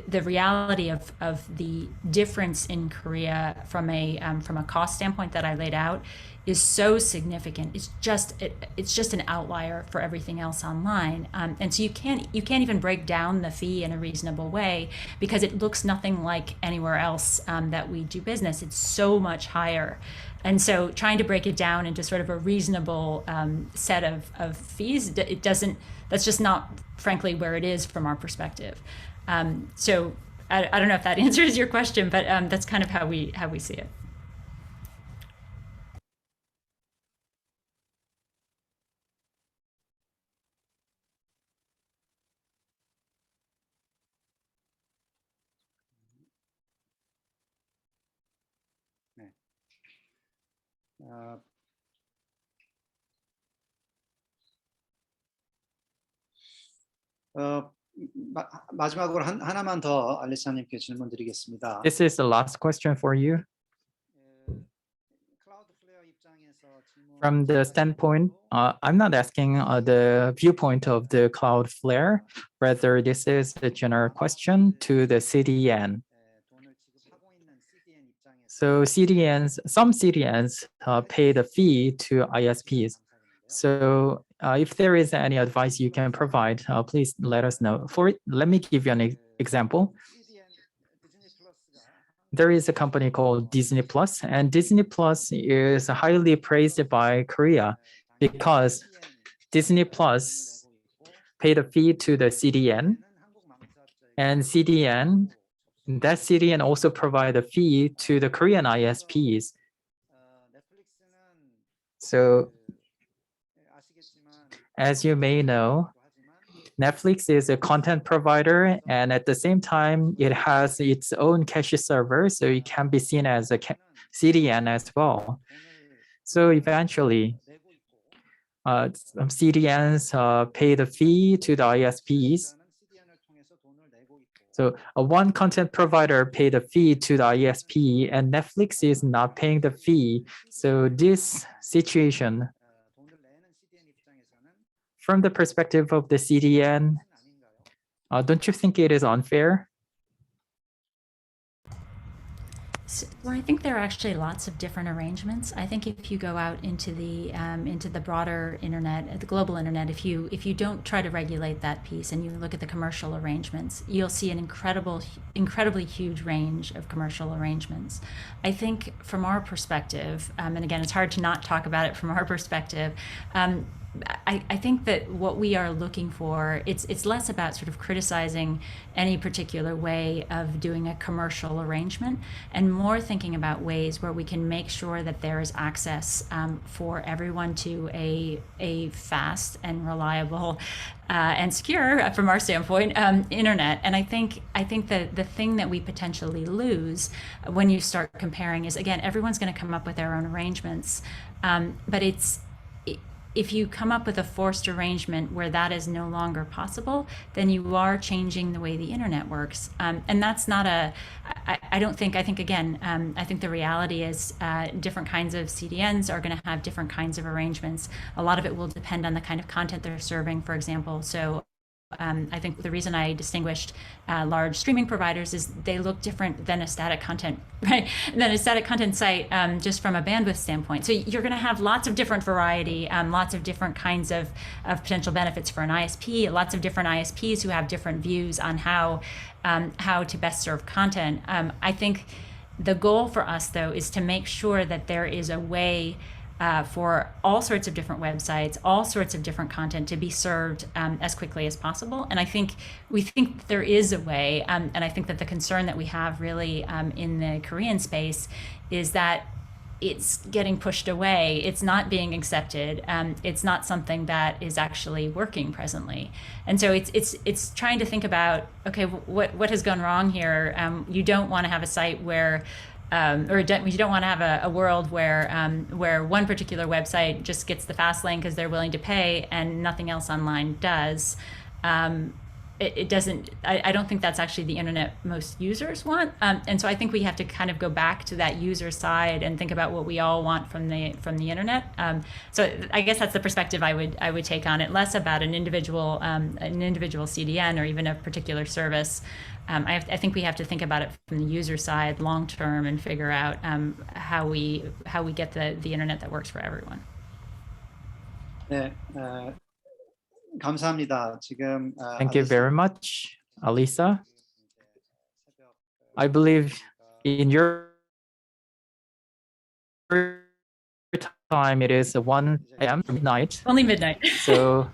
the reality of the difference in Korea from a cost standpoint that I laid out is so significant. It's just an outlier for everything else online, and so you can't even break down the fee in a reasonable way because it looks nothing like anywhere else that we do business. It's so much higher, and so trying to break it down into sort of a reasonable set of fees, that's just not, frankly, where it is from our perspective. So I don't know if that answers your question, but that's kind of how we see it. 마지막으로 하나만 더 알리사님께 질문 드리겠습니다. This is the last question for you. From the standpoint, I'm not asking the viewpoint of the Cloudflare, rather this is a general question to the CDN. So some CDNs pay the fee to ISPs. So if there is any advice you can provide, please let us know. Let me give you an example. There is a company called Disney Plus, and Disney Plus is highly praised by Korea because Disney Plus paid a fee to the CDN, and that CDN also provide a fee to the Korean ISPs. So, as you may know, Netflix is a content provider, and at the same time, it has its own cache server, so it can be seen as a CDN as well. So eventually, CDNs pay the fee to the ISPs. So one content provider paid a fee to the ISP, and Netflix is not paying the fee. So this situation, from the perspective of the CDN, don't you think it is unfair? Well, I think there are actually lots of different arrangements. I think if you go out into the broader internet, the global internet, if you don't try to regulate that piece and you look at the commercial arrangements, you'll see an incredibly huge range of commercial arrangements. I think from our perspective, and again, it's hard to not talk about it from our perspective. I think that what we are looking for, it's less about sort of criticizing any particular way of doing a commercial arrangement and more thinking about ways where we can make sure that there is access for everyone to a fast and reliable and secure, from our standpoint, internet. And I think that the thing that we potentially lose when you start comparing is, again, everyone's going to come up with their own arrangements, but if you come up with a forced arrangement where that is no longer possible, then you are changing the way the internet works. And that's not I think again, I think the reality is different kinds of CDNs are going to have different kinds of arrangements. A lot of it will depend on the kind of content they're serving, for example. So I think the reason I distinguished large streaming providers is they look different than a static content, right? Than a static content site, just from a bandwidth standpoint. So you're going to have lots of different variety, lots of different kinds of potential benefits for an ISP, lots of different ISPs who have different views on how to best serve content. I think the goal for us, though, is to make sure that there is a way for all sorts of different websites, all sorts of different content to be served as quickly as possible. And we think there is a way, and I think that the concern that we have really in the Korean space is that it's getting pushed away. It's not being accepted. It's not something that is actually working presently. And so it's trying to think about, okay, what has gone wrong here? You don't want to have a site where you don't want to have a world where one particular website just gets the fast lane because they're willing to pay and nothing else online does. It doesn't. I don't think that's actually the internet most users want. And so I think we have to kind of go back to that user side and think about what we all want from the internet. So I guess that's the perspective I would take on it, less about an individual CDN or even a particular service. I think we have to think about it from the user side long term and figure out how we get the internet that works for everyone. 네, 감사합니다. 지금 Thank you very much, Alissa. I believe in your time it is 1 a.m. midnight. Only midnight. So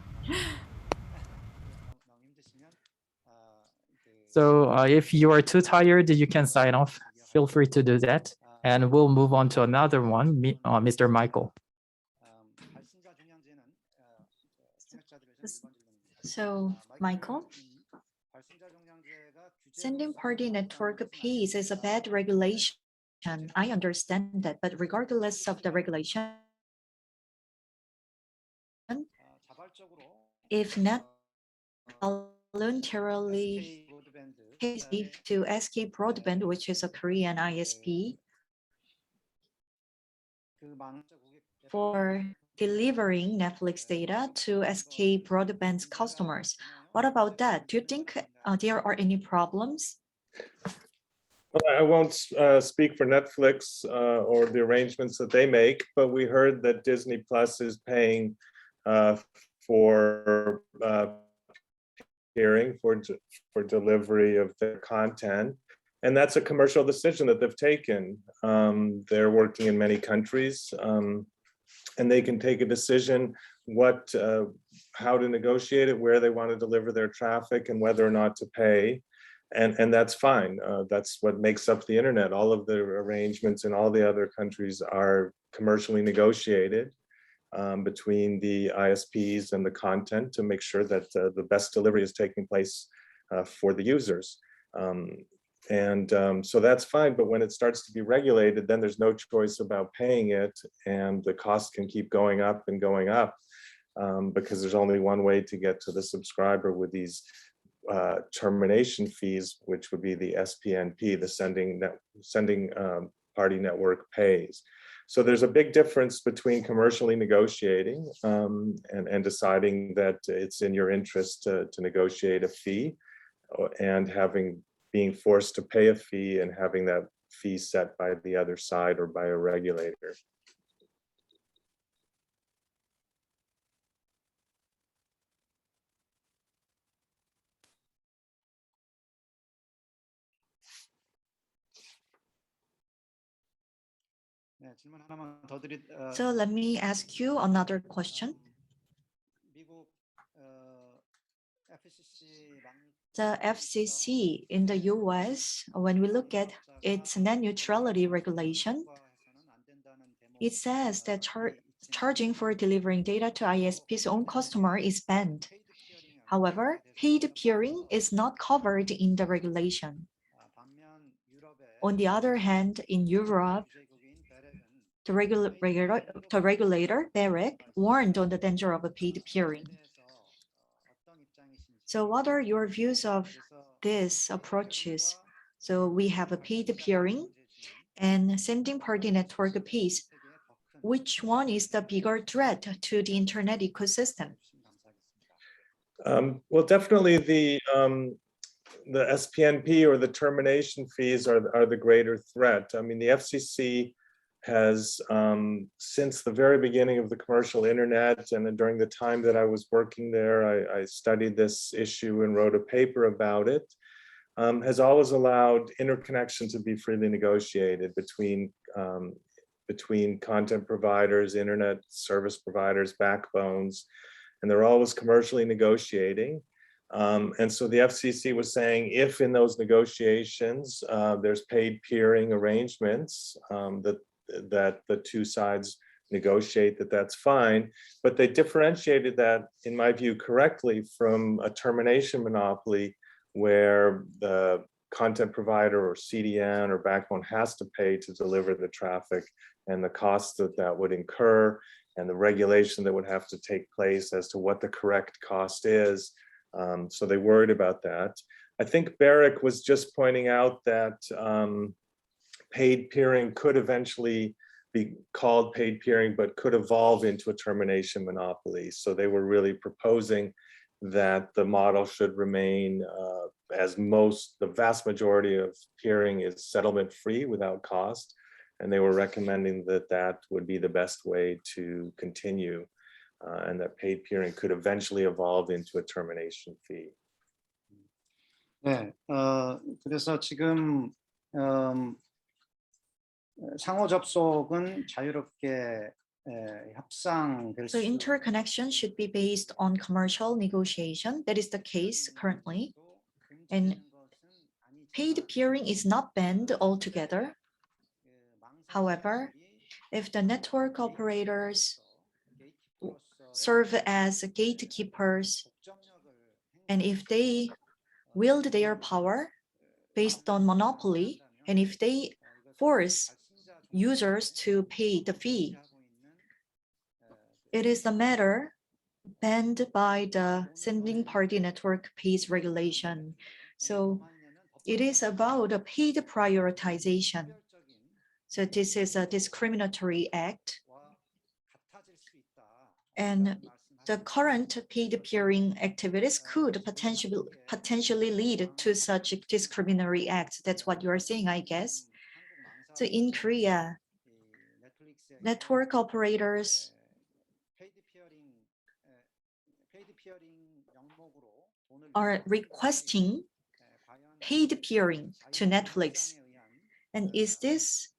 if you are too tired, you can sign off. Feel free to do that. And we'll move on to another one, Mr. Michael. So, Michael, sending party network fees is a bad regulation. I understand that, but regardless of the regulation, if not voluntarily pays to SK Broadband, which is a Korean ISP, for delivering Netflix data to SK Broadband's customers. What about that? Do you think there are any problems? I won't speak for Netflix or the arrangements that they make, but we heard that Disney Plus is paying for hearing for delivery of their content. And that's a commercial decision that they've taken. They're working in many countries, and they can take a decision how to negotiate it, where they want to deliver their traffic, and whether or not to pay. And that's fine. That's what makes up the internet. All of the arrangements in all the other countries are commercially negotiated between the ISPs and the content to make sure that the best delivery is taking place for the users. So that's fine, but when it starts to be regulated, then there's no choice about paying it, and the cost can keep going up and going up because there's only one way to get to the subscriber with these termination fees, which would be the SPNP, the sending party network pays. So there's a big difference between commercially negotiating and deciding that it's in your interest to negotiate a fee and being forced to pay a fee and having that fee set by the other side or by a regulator. So let me ask you another question. The FCC in the US, when we look at its net neutrality regulation, it says that charging for delivering data to ISP's own customer is banned. However, paid peering is not covered in the regulation. On the other hand, in Europe, the regulator, BEREC, warned on the danger of a paid peering. So what are your views of these approaches? So we have a paid peering and sending party network fees. Which one is the bigger threat to the internet ecosystem? Well, definitely the SPNP or the termination fees are the greater threat. I mean, the FCC has, since the very beginning of the commercial internet and during the time that I was working there, I studied this issue and wrote a paper about it, has always allowed interconnection to be freely negotiated between content providers, internet service providers, backbones, and they're always commercially negotiating. And so the FCC was saying, if in those negotiations there's paid peering arrangements that the two sides negotiate, that's fine. But they differentiated that, in my view, correctly from a termination monopoly, where the content provider or CDN or backbone has to pay to deliver the traffic, and the cost that would incur, and the regulation that would have to take place as to what the correct cost is. So they worried about that. I think BEREC was just pointing out that paid peering could eventually be called paid peering, but could evolve into a termination monopoly. So they were really proposing that the model should remain as the vast majority of peering is settlement free without cost. And they were recommending that would be the best way to continue, and that paid peering could eventually evolve into a termination fee. 네, 그래서 지금 상호 접속은 자유롭게 협상될 So 수. interconnection should be based on commercial negotiation. That is the case currently. And paid peering is not banned altogether. However, if the network operators serve as gatekeepers, and if they wield their power based on monopoly, and if they force users to pay the fee, it is a matter banned by the sending party network fees regulation. So it is about a paid prioritization. So this is a discriminatory act. And the current paid peering activities could potentially lead to such discriminatory acts. That's what you're saying, I guess. So in Korea, network operators are requesting paid peering to Netflix. And is this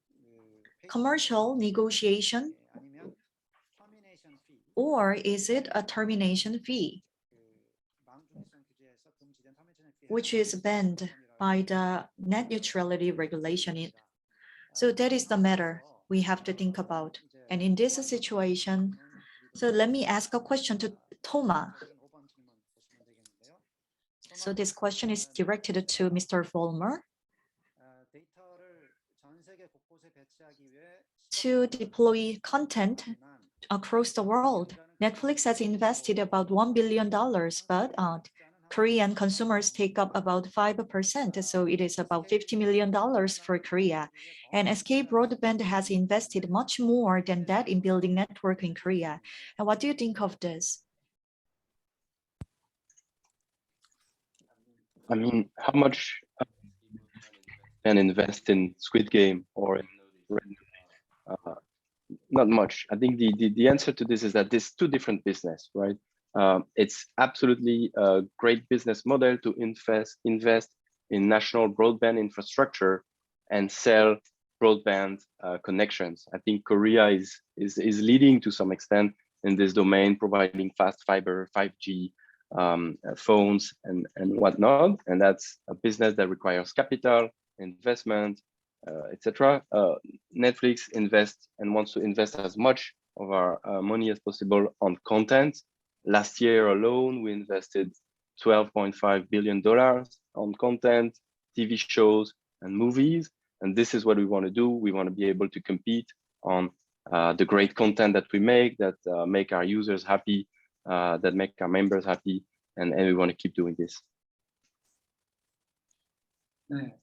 commercial negotiation, or is it a termination fee, which is banned by the net neutrality regulation? So that is the matter we have to think about. And in this situation, so let me ask a question to Thomas. So this question is directed to Mr. Volmer. To deploy content across the world, Netflix has invested about $1 billion, but Korean consumers take up about 5%, so it is about $50 million for Korea. And SK Broadband has invested much more than that in building network in Korea. And what do you think of this? I mean, how much and invest in Squid Game or in not much. I think the answer to this is that there's two different business, right? It's absolutely a great business model to invest in national broadband infrastructure and sell broadband connections. I think Korea is leading to some extent in this domain, providing fast fiber, 5G phones and whatnot. And that's a business that requires capital, investment, etc. Netflix invests and wants to invest as much of our money as possible on content. Last year alone, we invested $12.5 billion on content, TV shows, and movies. And this is what we want to do. We want to be able to compete on the great content that we make, that make our users happy, that make our members happy, and we want to keep doing this. 네,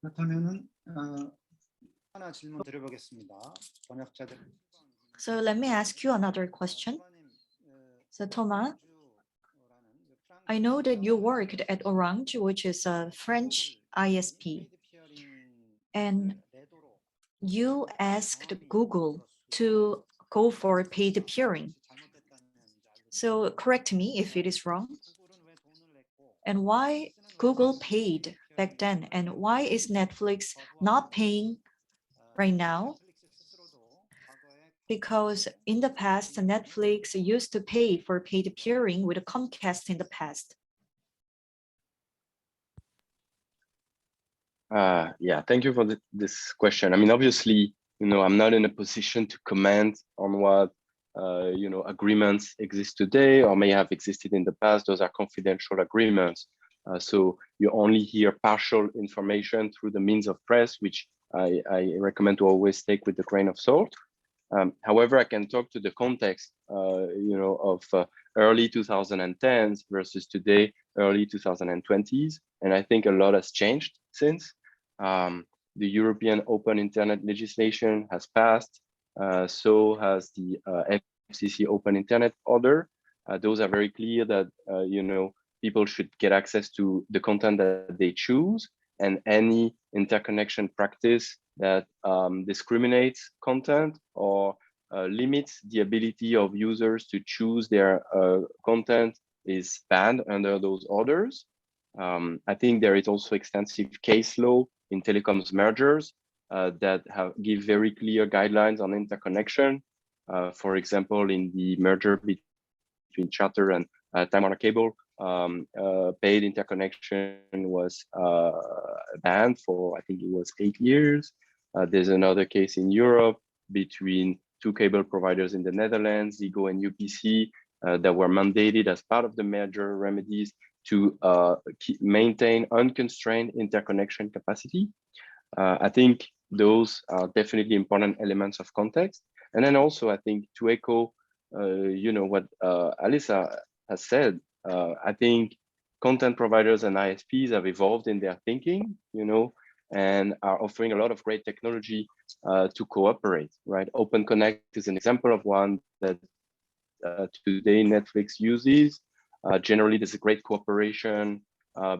그렇다면은 하나 질문 드려보겠습니다. 번역자들. So let me ask you another question. So Thomas, I know that you worked at Orange, which is a French ISP, and you asked Google to go for paid peering. So correct me if it is wrong. And why Google paid back then, and why is Netflix not paying right now? Because in the past, Netflix used to pay for paid peering with Comcast in the past. Yeah, thank you for this question. I mean, obviously, I'm not in a position to comment on what agreements exist today or may have existed in the past. Those are confidential agreements. So you only hear partial information through the means of press, which I recommend to always take with a grain of salt. However, I can talk to the context, of early 2010s versus today, early 2020s, and I think a lot has changed since. The European Open Internet legislation has passed, so has the FCC Open Internet Order. Those are very clear that people should get access to the content that they choose, and any interconnection practice that discriminates content or limits the ability of users to choose their content is banned under those orders. I think there is also extensive case law in telecoms mergers that give very clear guidelines on interconnection. For example, in the merger between Charter and Time Warner Cable, paid interconnection was banned for, I think it was 8 years. There's another case in Europe between two cable providers in the Netherlands, Ziggo and UPC, that were mandated as part of the merger remedies to maintain unconstrained interconnection capacity. I think those are definitely important elements of context. And then also, I think to echo, what Alissa has said, I think content providers and ISPs have evolved in their thinking, and are offering a lot of great technology to cooperate, right? OpenConnect is an example of one that today Netflix uses. Generally, there's a great cooperation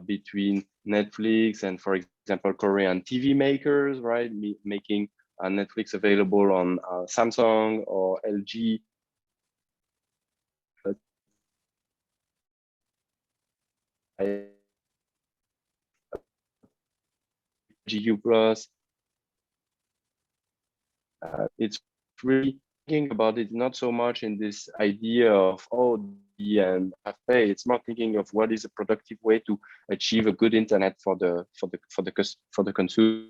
between Netflix and, for example, Korean TV makers, right? Making Netflix available on Samsung or LG. GU Plus. It's really thinking about it not so much in this idea of and pay. It's more thinking of what is a productive way to achieve a good internet for the consumer.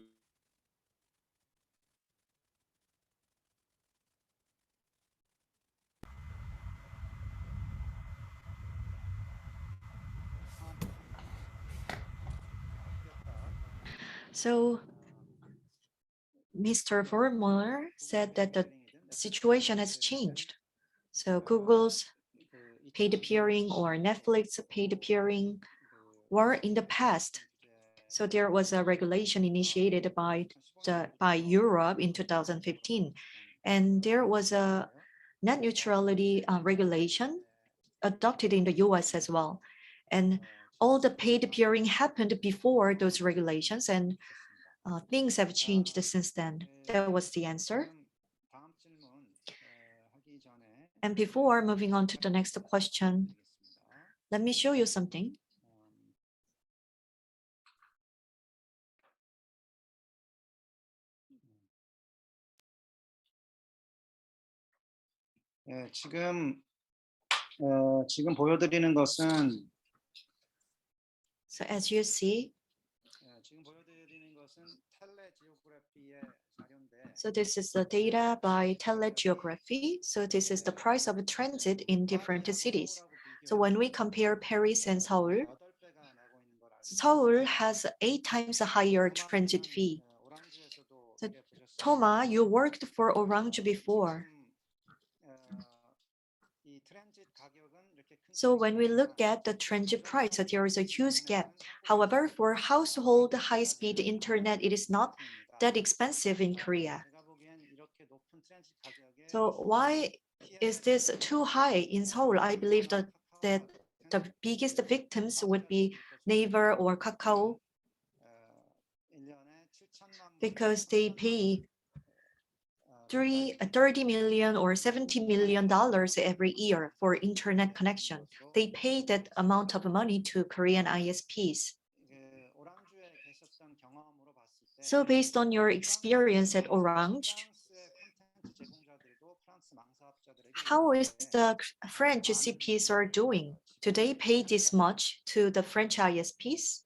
So Mr. Volmer said that the situation has changed. So Google's paid peering or Netflix paid peering were in the past. So there was a regulation initiated by Europe in 2015, and there was a net neutrality regulation adopted in the US as well. And all the paid peering happened before those regulations, and things have changed since then. That was the answer. And before moving on to the next question, let me show you something. 지금 보여드리는 것은 So as you see, 지금 보여드리는 것은 텔레지오그래피의 자료인데 so this is the data by telegeography. So this is the price of transit in different cities. So when we compare Paris and Seoul, Seoul has 8 times a higher transit fee. So Thomas, you worked for Orange before. So when we look at the transit price, there is a huge gap. However, for household high-speed internet, it is not that expensive in Korea. So why is this too high in Seoul? I believe that the biggest victims would be Naver or Kakao, because they pay $30 million or $70 million every year for internet connection. They pay that amount of money to Korean ISPs. So based on your experience at Orange, how is the French CPs are doing? Do they pay this much to the French ISPs?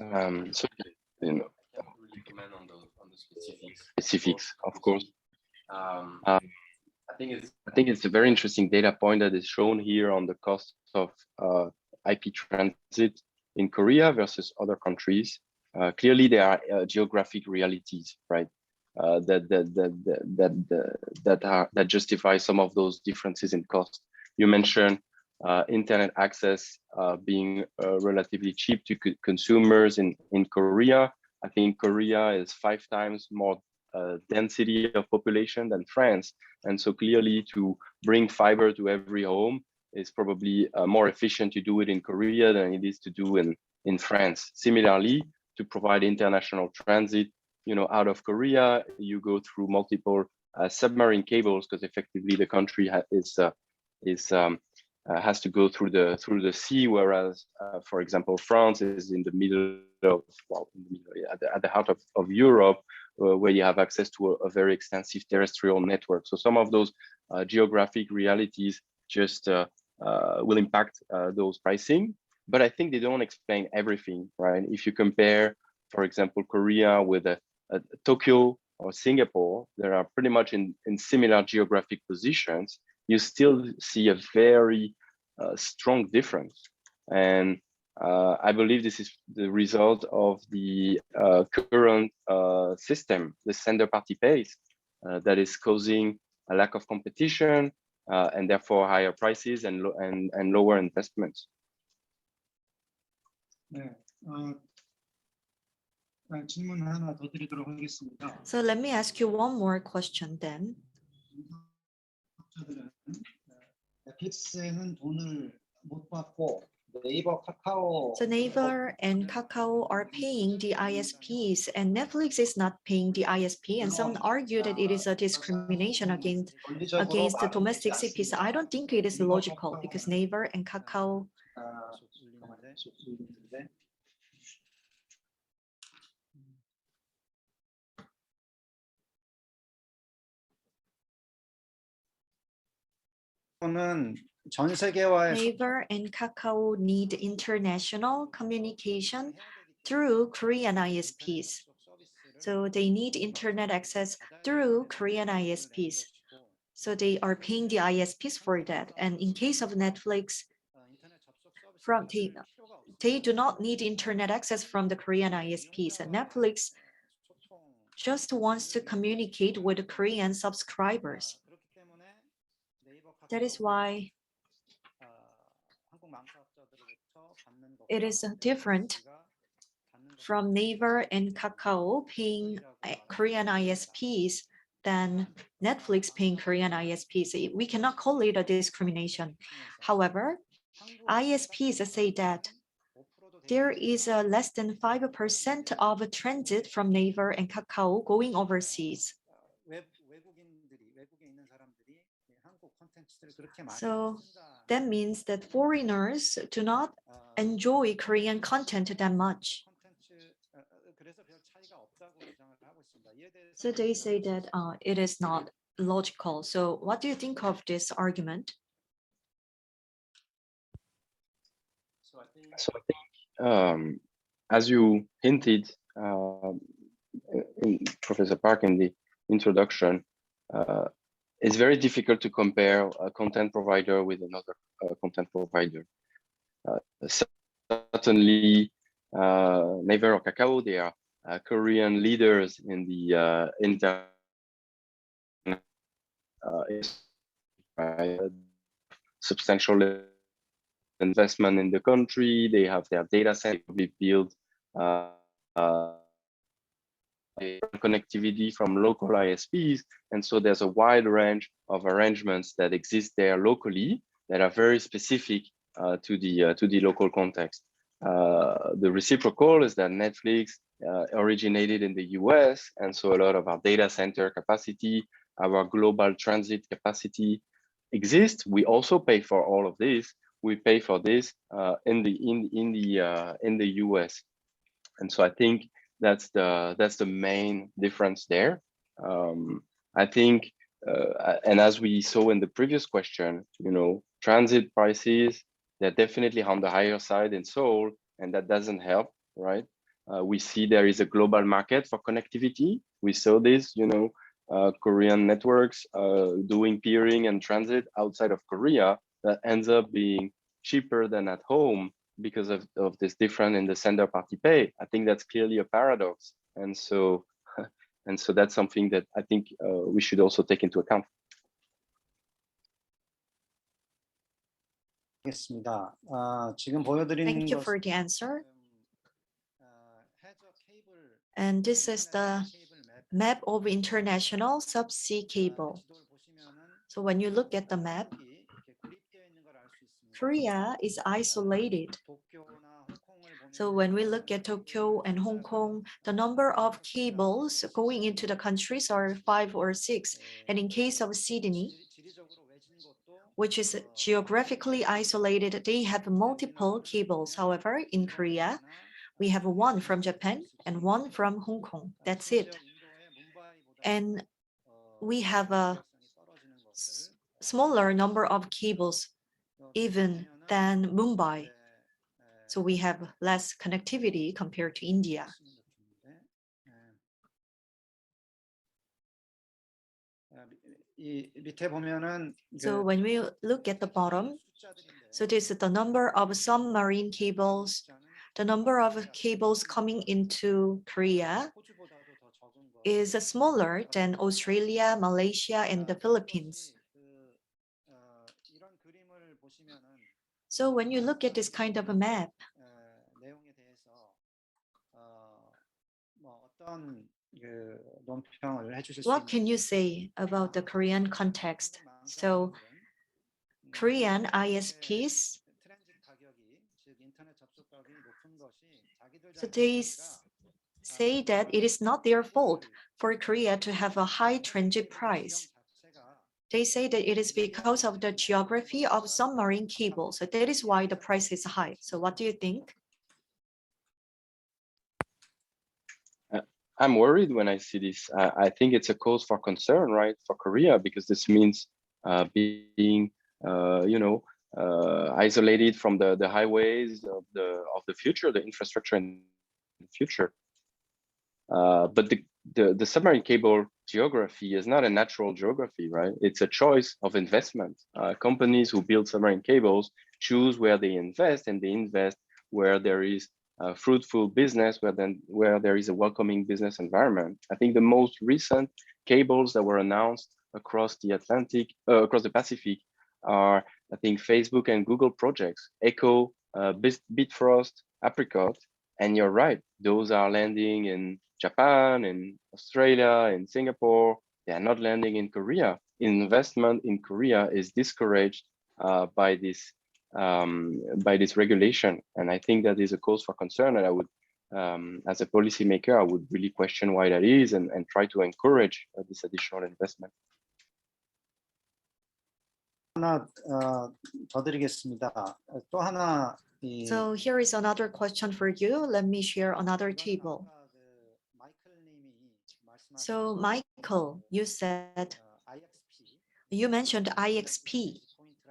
So, you know, I can't really comment on the specifics, of course. I think it's a very interesting data point that is shown here on the cost of IP transit in Korea versus other countries. Clearly, there are geographic realities, right? That justify some of those differences in cost. You mentioned internet access being relatively cheap to consumers in Korea. I think Korea is 5 times more density of population than France. And so clearly to bring fiber to every home is probably more efficient to do it in Korea than it is to do in France. Similarly, to provide international transit, you know, out of Korea, you go through multiple submarine cables because effectively the country has to go through the sea, whereas, for example, France is in the middle of, well, at the heart of Europe, where you have access to a very extensive terrestrial network. So some of those geographic realities just will impact those pricing, but I think they don't explain everything, right? If you compare, for example, Korea with Tokyo or Singapore, they are pretty much in similar geographic positions. You still see a very strong difference. And I believe this is the result of the current system, the sender party pays, that is causing a lack of competition and therefore higher prices and lower investments. 질문 하나 더 드리도록 하겠습니다. So let me ask you one more question then. 넷플릭스는 돈을 못 받고 네이버, 카카오. So Naver and Kakao are paying the ISPs, and Netflix is not paying the ISP, and some argue that it is a discrimination against the domestic CPs. I don't think it is logical because Naver and Kakao. 전 세계와의 Naver and Kakao need international communication through Korean ISPs. So they need internet access through Korean ISPs. So they are paying the ISPs for that. And in case of Netflix, they do not need internet access from the Korean ISPs. And Netflix just wants to communicate with the Korean subscribers. That is why it is different from Naver and Kakao paying Korean ISPs than Netflix paying Korean ISPs. We cannot call it a discrimination. However, ISPs say that there is a less than 5% of a transit from Naver and Kakao going overseas. So that means that foreigners do not enjoy Korean content that much. So they say that it is not logical. So what do you think of this argument? So I think, as you hinted, in Professor Park in the introduction, it's very difficult to compare a content provider with another content provider. Certainly, Naver or Kakao, they are Korean leaders in the substantial investment in the country. They have their data center be built, connectivity from local ISPs, and so there's a wide range of arrangements that exist there locally that are very specific to the local context. The reciprocal is that Netflix originated in the US, and so a lot of our data center capacity, our global transit capacity exists. We also pay for all of this. We pay for this in the US, and so I think that's the main difference there. I think, and as we saw in the previous question, transit prices, they're definitely on the higher side in Seoul, and that doesn't help, right? We see there is a global market for connectivity. We saw this, Korean networks doing peering and transit outside of Korea that ends up being cheaper than at home because of this difference in the sender party pay. I think that's clearly a paradox. And so that's something that I think we should also take into account. Thank you for the answer. And this is the map of international subsea cable. So when you look at the map, Korea is isolated. So when we look at Tokyo and Hong Kong, the number of cables going into the countries are 5 or 6. And in case of Sydney, which is geographically isolated, they have multiple cables. However, in Korea, we have one from Japan and one from Hong Kong. That's it. And we have a smaller number of cables even than Mumbai. So we have less connectivity compared to India. So when we look at the bottom, so this is the number of submarine cables, the number of cables coming into Korea is smaller than Australia, Malaysia, and the Philippines. So when you look at this kind of a map, what can you say about the Korean context? So Korean ISPs, so they say that it is not their fault for Korea to have a high transit price. They say that it is because of the geography of submarine cables. So that is why the price is high. So what do you think? I'm worried when I see this. I think it's a cause for concern, right, for Korea, because this means being, isolated from the highways of the future, the infrastructure in the future. But the submarine cable geography is not a natural geography, right? It's a choice of investment. Companies who build submarine cables choose where they invest, and they invest where there is a fruitful business, where there is a welcoming business environment. I think the most recent cables that were announced across the Pacific are, I think, Facebook and Google projects, Echo, Bitfrost, Apricot, and you're right, those are landing in Japan, in Australia, in Singapore, they are not landing in Korea. Investment in Korea is discouraged by this regulation, and I think that is a cause for concern. And I would, as a policymaker, I would really question why that is, and try to encourage this additional investment. 하나 더 드리겠습니다. 또 하나 So here is another question for you. Let me share another table. So Michael, you said, you mentioned IXP.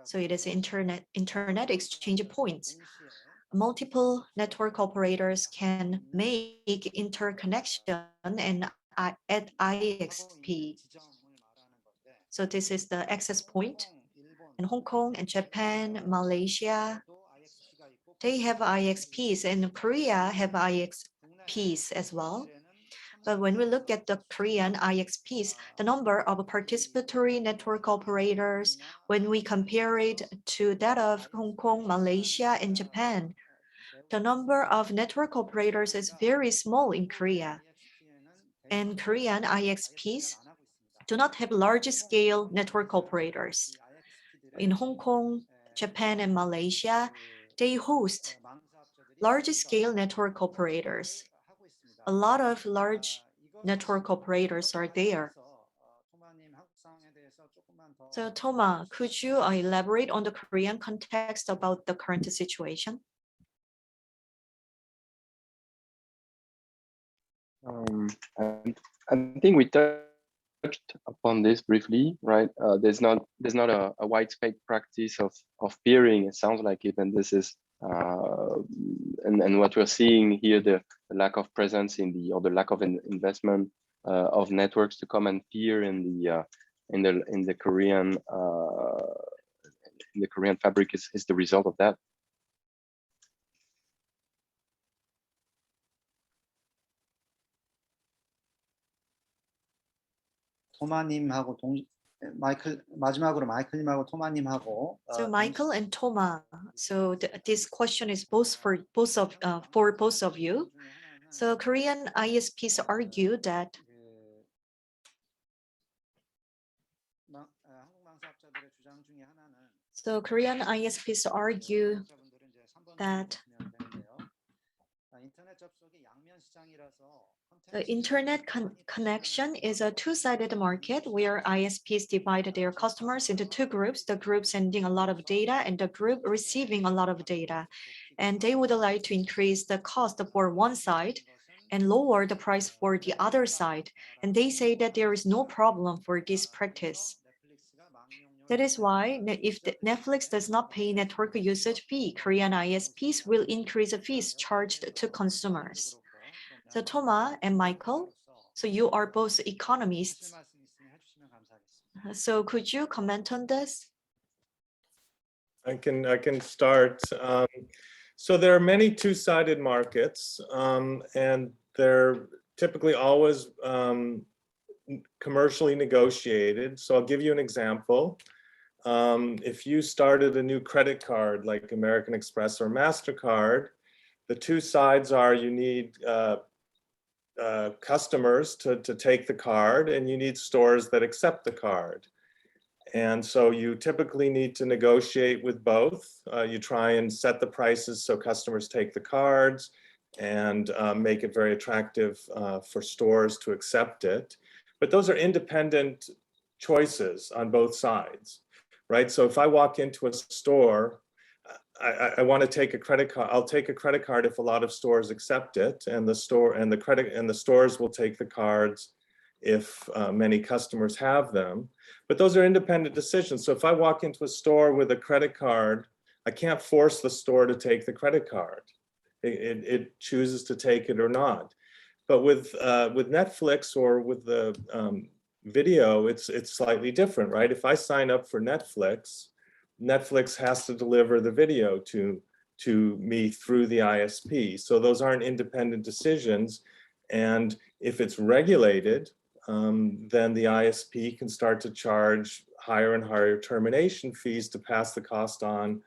So it is internet exchange points. Multiple network operators can make interconnection and add IXP. So this is the access point. And Hong Kong and Japan, Malaysia, they have IXPs, and Korea have IXPs as well. But when we look at the Korean IXPs, the number of participatory network operators, when we compare it to that of Hong Kong, Malaysia, and Japan, the number of network operators is very small in Korea. And Korean IXPs do not have large-scale network operators. In Hong Kong, Japan, and Malaysia, they host large-scale network operators. A lot of large network operators are there. So Thomas, could you elaborate on the Korean context about the current situation? I think we touched upon this briefly, right? There's not a widespread practice of peering. It sounds like it, and this is and what we're seeing here, the lack of presence in the, or the lack of investment of networks to come and peer in the Korean fabric is the result of that. 토마님하고 마지막으로 마이클님하고 토마님하고. So Michael and Thomas. So this question is for both of you. So Korean ISPs argue that the internet connection is a two-sided market where ISPs divide their customers into two groups, the group sending a lot of data and the group receiving a lot of data. And they would like to increase the cost for one side and lower the price for the other side. And they say that there is no problem for this practice. That is why if Netflix does not pay network usage fee, Korean ISPs will increase the fees charged to consumers. So Thomas and Michael, so you are both economists. So could you comment on this? I can start. So there are many two-sided markets, and they're typically always commercially negotiated. So I'll give you an example. If you started a new credit card like American Express or MasterCard, the two sides are you need customers to take the card, and you need stores that accept the card. And so you typically need to negotiate with both. You try and set the prices so customers take the cards and make it very attractive for stores to accept it. But those are independent choices on both sides, right? So if I walk into a store, I want to take a credit card. I'll take a credit card if a lot of stores accept it, and the stores will take the cards if many customers have them. But those are independent decisions. So if I walk into a store with a credit card, I can't force the store to take the credit card. It chooses to take it or not. But with Netflix or with the video, it's slightly different, right? If I sign up for Netflix, Netflix has to deliver the video to me through the ISP. So those aren't independent decisions. And if it's regulated, then the ISP can start to charge higher and higher termination fees to pass the cost on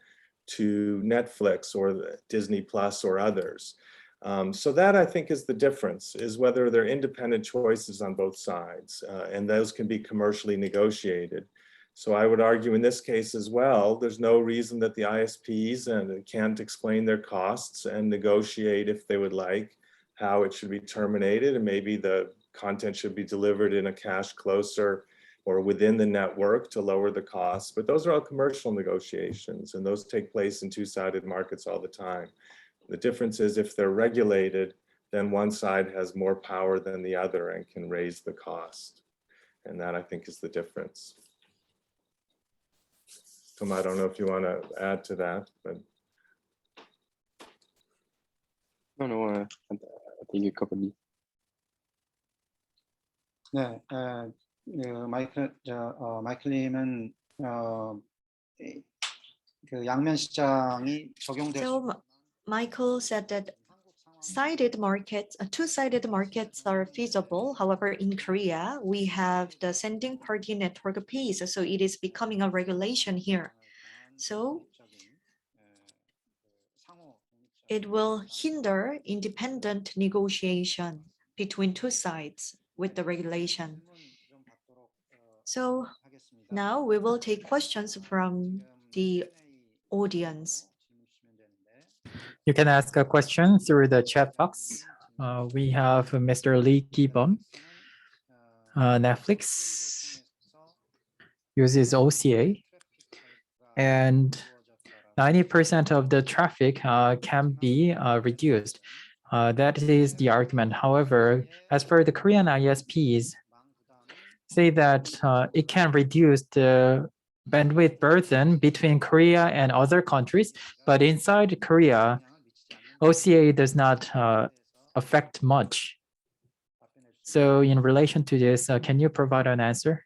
to Netflix or Disney Plus or others. So that I think is the difference, is whether they're independent choices on both sides, and those can be commercially negotiated. So I would argue in this case as well, there's no reason that the ISPs can't explain their costs and negotiate if they would like how it should be terminated, and maybe the content should be delivered in a cache closer or within the network to lower the costs. But those are all commercial negotiations, and those take place in two-sided markets all the time. The difference is if they're regulated, then one side has more power than the other and can raise the cost. And that I think is the difference. Tom, I don't know if you want to add to that, but. No, I think you covered it. 네, 마이클님은 그 양면 시장이 적용될 수. So Michael said that sided markets, two-sided markets are feasible. However, in Korea, we have the sending party network piece, so it is becoming a regulation here. So it will hinder independent negotiation between two sides with the regulation. So now we will take questions from the audience. You can ask a question through the chat box. We have Mr. Lee Ki-bum. Netflix uses OCA, and 90% of the traffic can be reduced. That is the argument. However, as for the Korean ISPs, say that it can reduce the bandwidth burden between Korea and other countries, but inside Korea, OCA does not affect much. So in relation to this, can you provide an answer?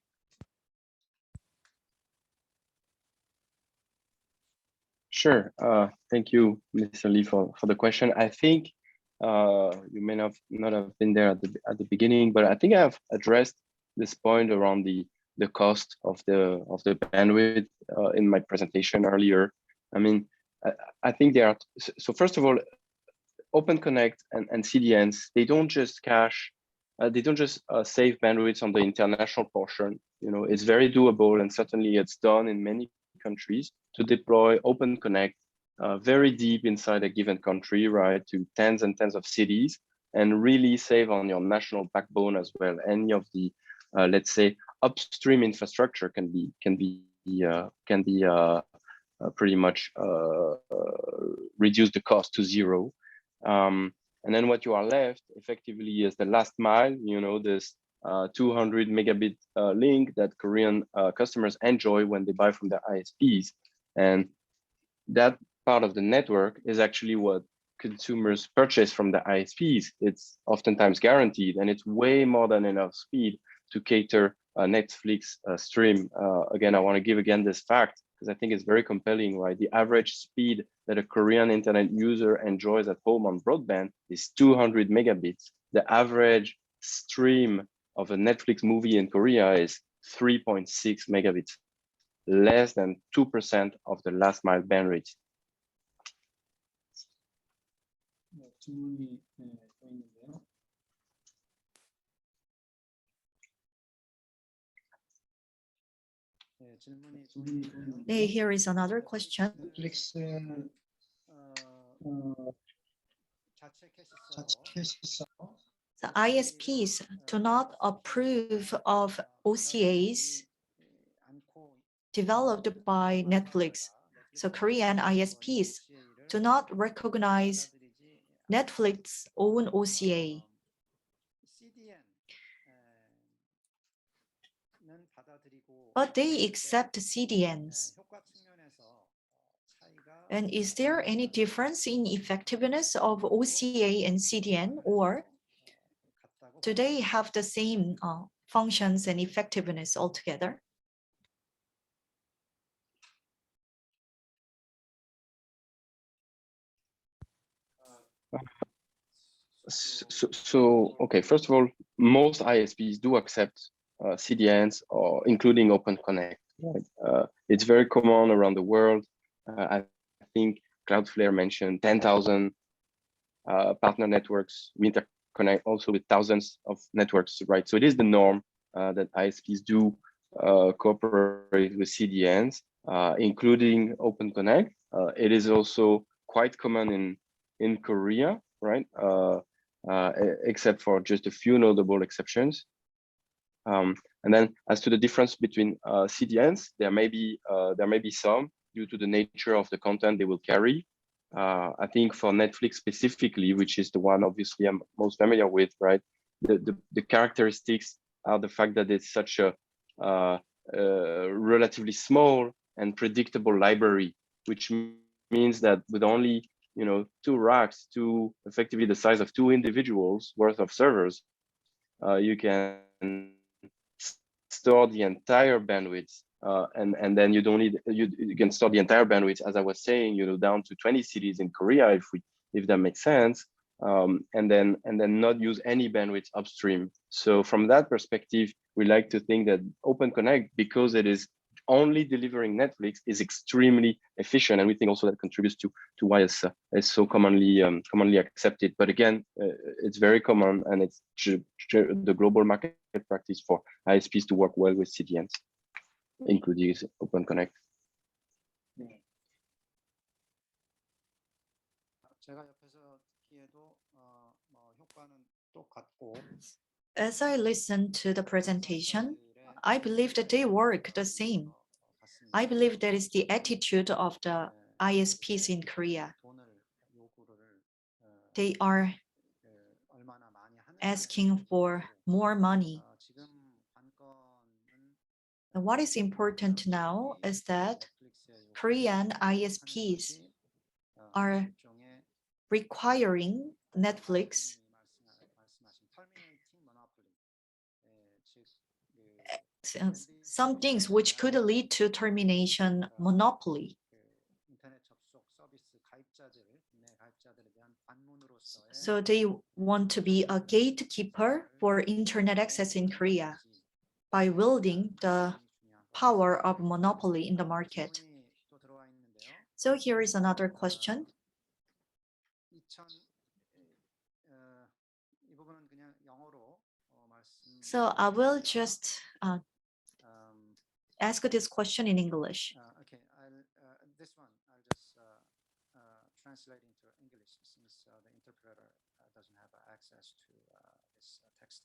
Sure. Thank you, Mr. Lee, for the question. I think you may not have been there at the beginning, but I think I've addressed this point around the cost of the bandwidth in my presentation earlier. I mean, I think there are, so first of all, OpenConnect and CDNs, they don't just cache, they don't just save bandwidth on the international portion. You know, it's very doable, and certainly it's done in many countries to deploy OpenConnect very deep inside a given country, right, to tens and tens of cities, and really save on your national backbone as well. Any of the let's say upstream infrastructure can be pretty much reduce the cost to zero. And then what you are left effectively is the last mile, you know, this 200 megabit link that Korean customers enjoy when they buy from their ISPs. And that part of the network is actually what consumers purchase from the ISPs. It's oftentimes guaranteed, and it's way more than enough speed to cater a Netflix stream. Again, I want to give again this fact because I think it's very compelling, right? The average speed that a Korean internet user enjoys at home on broadband is 200 megabits. The average stream of a Netflix movie in Korea is 3.6 megabits, less than 2% of the last mile bandwidth. Here is another question. The ISPs do not approve of OCAs developed by Netflix. So Korean ISPs do not recognize Netflix's own OCA. But they accept CDNs. And is there any difference in effectiveness of OCA and CDN, or do they have the same functions and effectiveness altogether? So, okay, first of all, most ISPs do accept CDNs, or including OpenConnect. Right? It's very common around the world. I think Cloudflare mentioned 10,000 partner networks. We interconnect also with thousands of networks, right? So it is the norm that ISPs do cooperate with CDNs, including OpenConnect. It is also quite common in Korea, right? Except for just a few notable exceptions. And then as to the difference between CDNs, there may be some due to the nature of the content they will carry. I think for Netflix specifically, which is the one obviously I'm most familiar with, right? The characteristics are the fact that it's such a relatively small and predictable library, which means that with only 2 racks, effectively the size of 2 individuals worth of servers, you can store the entire bandwidth, and then you don't need you can store the entire bandwidth, as I was saying, down to 20 cities in Korea, if that makes sense, and then not use any bandwidth upstream. So from that perspective, we like to think that OpenConnect, because it is only delivering Netflix, is extremely efficient, and we think also that contributes to why it's so commonly accepted. But again, it's very common, and it's the global market practice for ISPs to work well with CDNs, including OpenConnect. As I listened to the presentation, I believe that they work the same. I believe that is the attitude of the ISPs in Korea. They are asking for more money. And what is important now is that Korean ISPs are requiring Netflix some things which could lead to termination monopoly. So they want to be a gatekeeper for internet access in Korea by wielding the power of monopoly in the market. So here is another question. So I will just ask this question in English. Okay, this one I'll just translate into English since the interpreter doesn't have access to this text.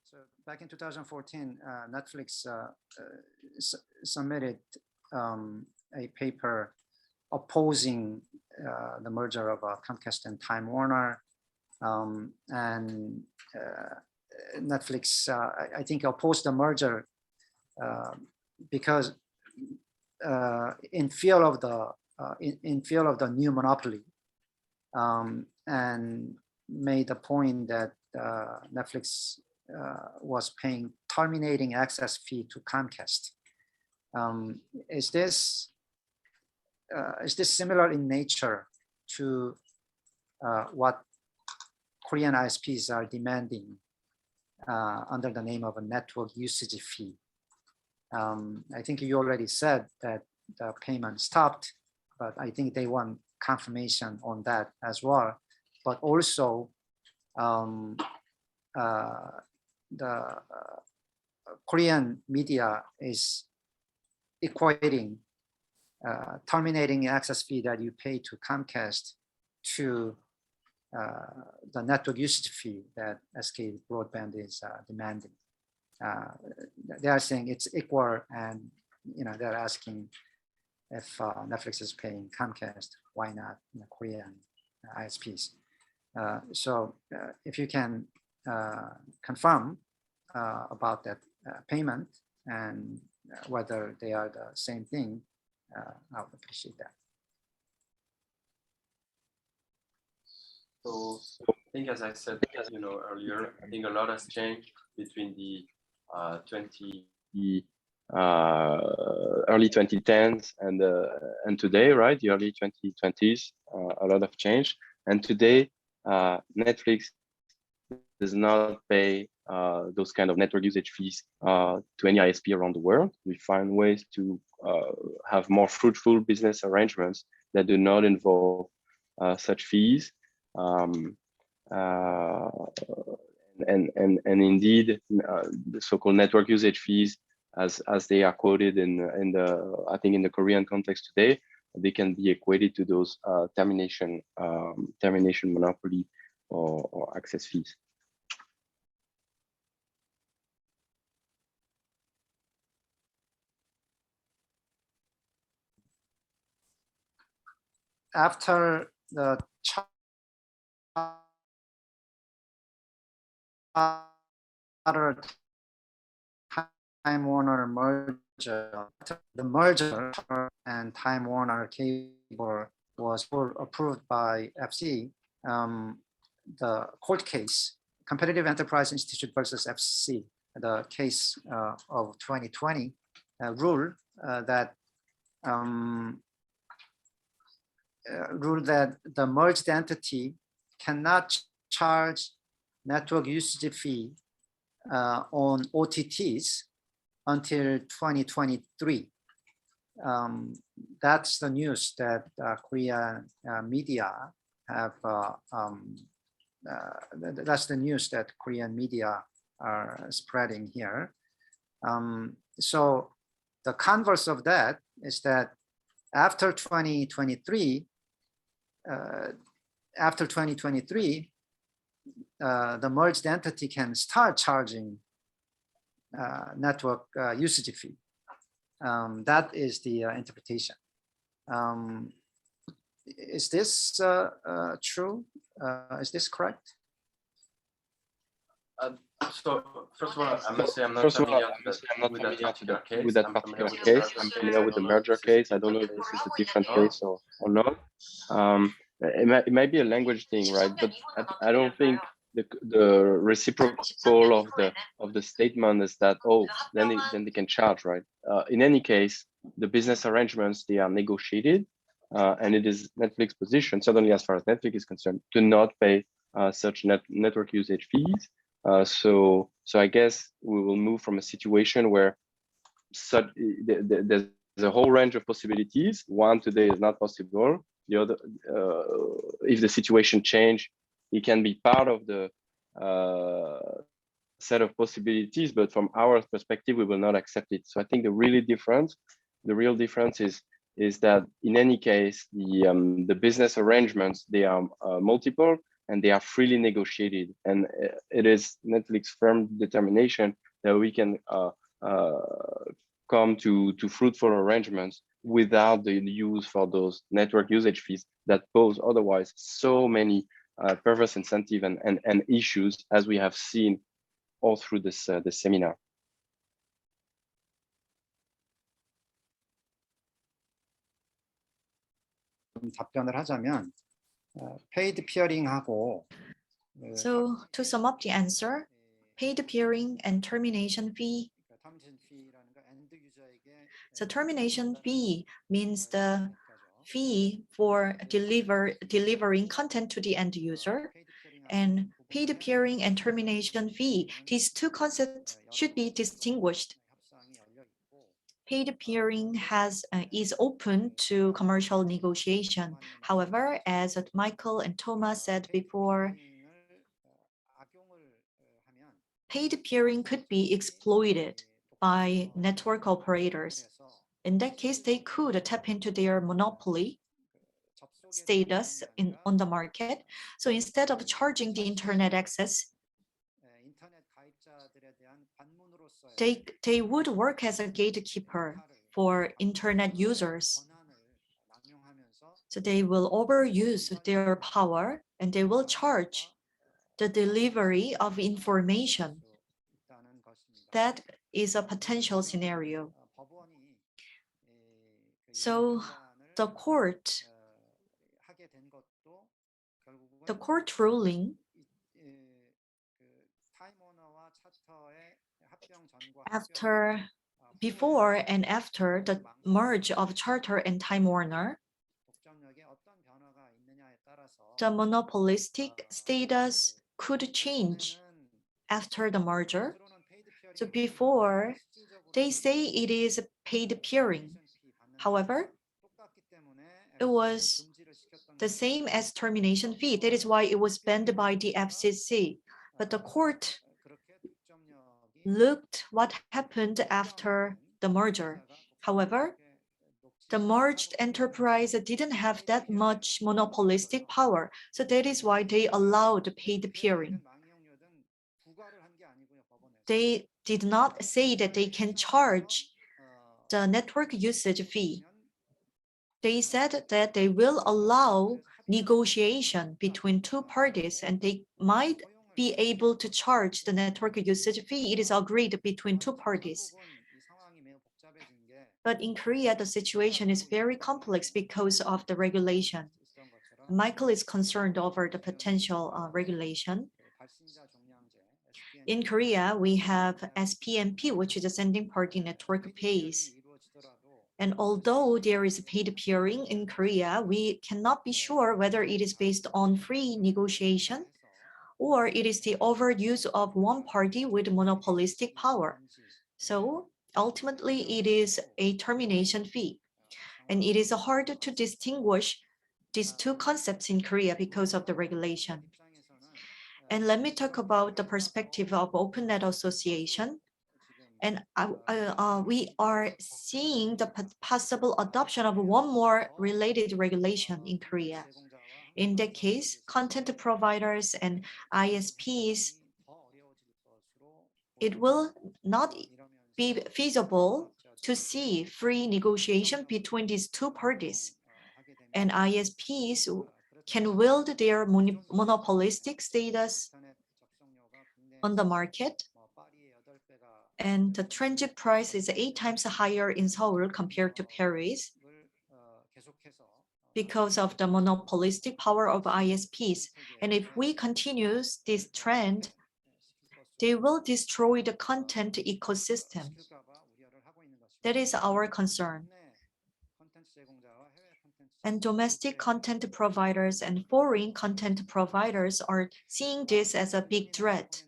So back in 2014, Netflix submitted a paper opposing the merger of Comcast and Time Warner, and Netflix, I think, opposed the merger because in fear of the new monopoly, and made the point that Netflix was paying terminating access fee to Comcast. Is this similar in nature to what Korean ISPs are demanding under the name of a network usage fee? I think you already said that the payment stopped, but I think they want confirmation on that as well. But also, the Korean media is equating terminating access fee that you pay to Comcast to the network usage fee that SK Broadband is demanding. They are saying it's equal, and they're asking if Netflix is paying Comcast, why not Korean ISPs? So if you can confirm about that payment and whether they are the same thing, I would appreciate that. So I think, as I said, earlier, I think a lot has changed between the early 2010s and today, right? The early 2020s, a lot of change. And today, Netflix does not pay those kind of network usage fees to any ISP around the world. We find ways to have more fruitful business arrangements that do not involve such fees. and indeed, the so-called network usage fees, as they are quoted in the I think in the Korean context today, they can be equated to those termination monopoly or access fees. After the Charter Time Warner merger, the merger and Time Warner Cable was approved by FC. The court case, Competitive Enterprise Institute versus FC, the case of 2020, ruled that the merged entity cannot charge network usage fee on OTTs until 2023. That's the news that Korean media have. That's the news that Korean media are spreading here. So the converse of that is that after 2023, the merged entity can start charging network usage fee. That is the interpretation. Is this true? Is this correct? So first of all, I must say I'm not familiar with that particular case. I'm familiar with the merger case. I don't know if this is a different case or not. It might be a language thing, right? But I don't think the reciprocal of the statement is that, oh, then they can charge, right? In any case, the business arrangements, they are negotiated, and it is Netflix's position, certainly as far as Netflix is concerned, to not pay such network usage fees. So I guess we will move from a situation where there's a whole range of possibilities. One today is not possible. The other, if the situation change, it can be part of the set of possibilities, but from our perspective, we will not accept it. So I think the real difference is that in any case, the business arrangements, they are multiple, and they are freely negotiated. And it is Netflix's firm determination that we can come to fruitful arrangements without the use for those network usage fees that pose otherwise so many perverse incentive and issues, as we have seen all through this seminar. 답변을 하자면 paid peering하고 So to sum up the answer, paid peering and termination fee. So termination fee means the fee for delivering content to the end user, and paid peering and termination fee. These two concepts should be distinguished. Paid peering is open to commercial negotiation. However, as Michael and Thomas said before, paid peering could be exploited by network operators. In that case, they could tap into their monopoly status on the market. So instead of charging the internet access, they would work as a gatekeeper for internet users. So they will overuse their power and they will charge the delivery of information. That is a potential scenario. So the court ruling before and after the merge of Charter and Time Warner, the monopolistic status could change after the merger. So before, they say it is paid peering. However, the same as termination fee. That is why it was banned by the FCC. But the court looked what happened after the merger. However, the merged enterprise didn't have that much monopolistic power. So that is why they allowed paid peering. They did not say that they can charge the network usage fee. They said that they will allow negotiation between two parties and they might be able to charge the network usage fee. It is agreed between two parties. But in Korea, the situation is very complex because of the regulation. Michael is concerned over the potential regulation. In Korea, we have SPMP, which is a sending party network pays. And although there is paid peering in Korea, we cannot be sure whether it is based on free negotiation or it is the overuse of one party with monopolistic power. So ultimately, it is a termination fee. And it is hard to distinguish these two concepts in Korea because of the regulation. And let me talk about the perspective of OpenNet Association. And we are seeing the possible adoption of one more related regulation in Korea. In that case, content providers and ISPs, it will not be feasible to see free negotiation between these two parties. And ISPs can wield their monopolistic status on the market. And the transit price is 8 times higher in Seoul compared to Paris because of the monopolistic power of ISPs. And if we continue this trend, they will destroy the content ecosystem. That is our concern. And domestic content providers and foreign content providers are seeing this as a big threat.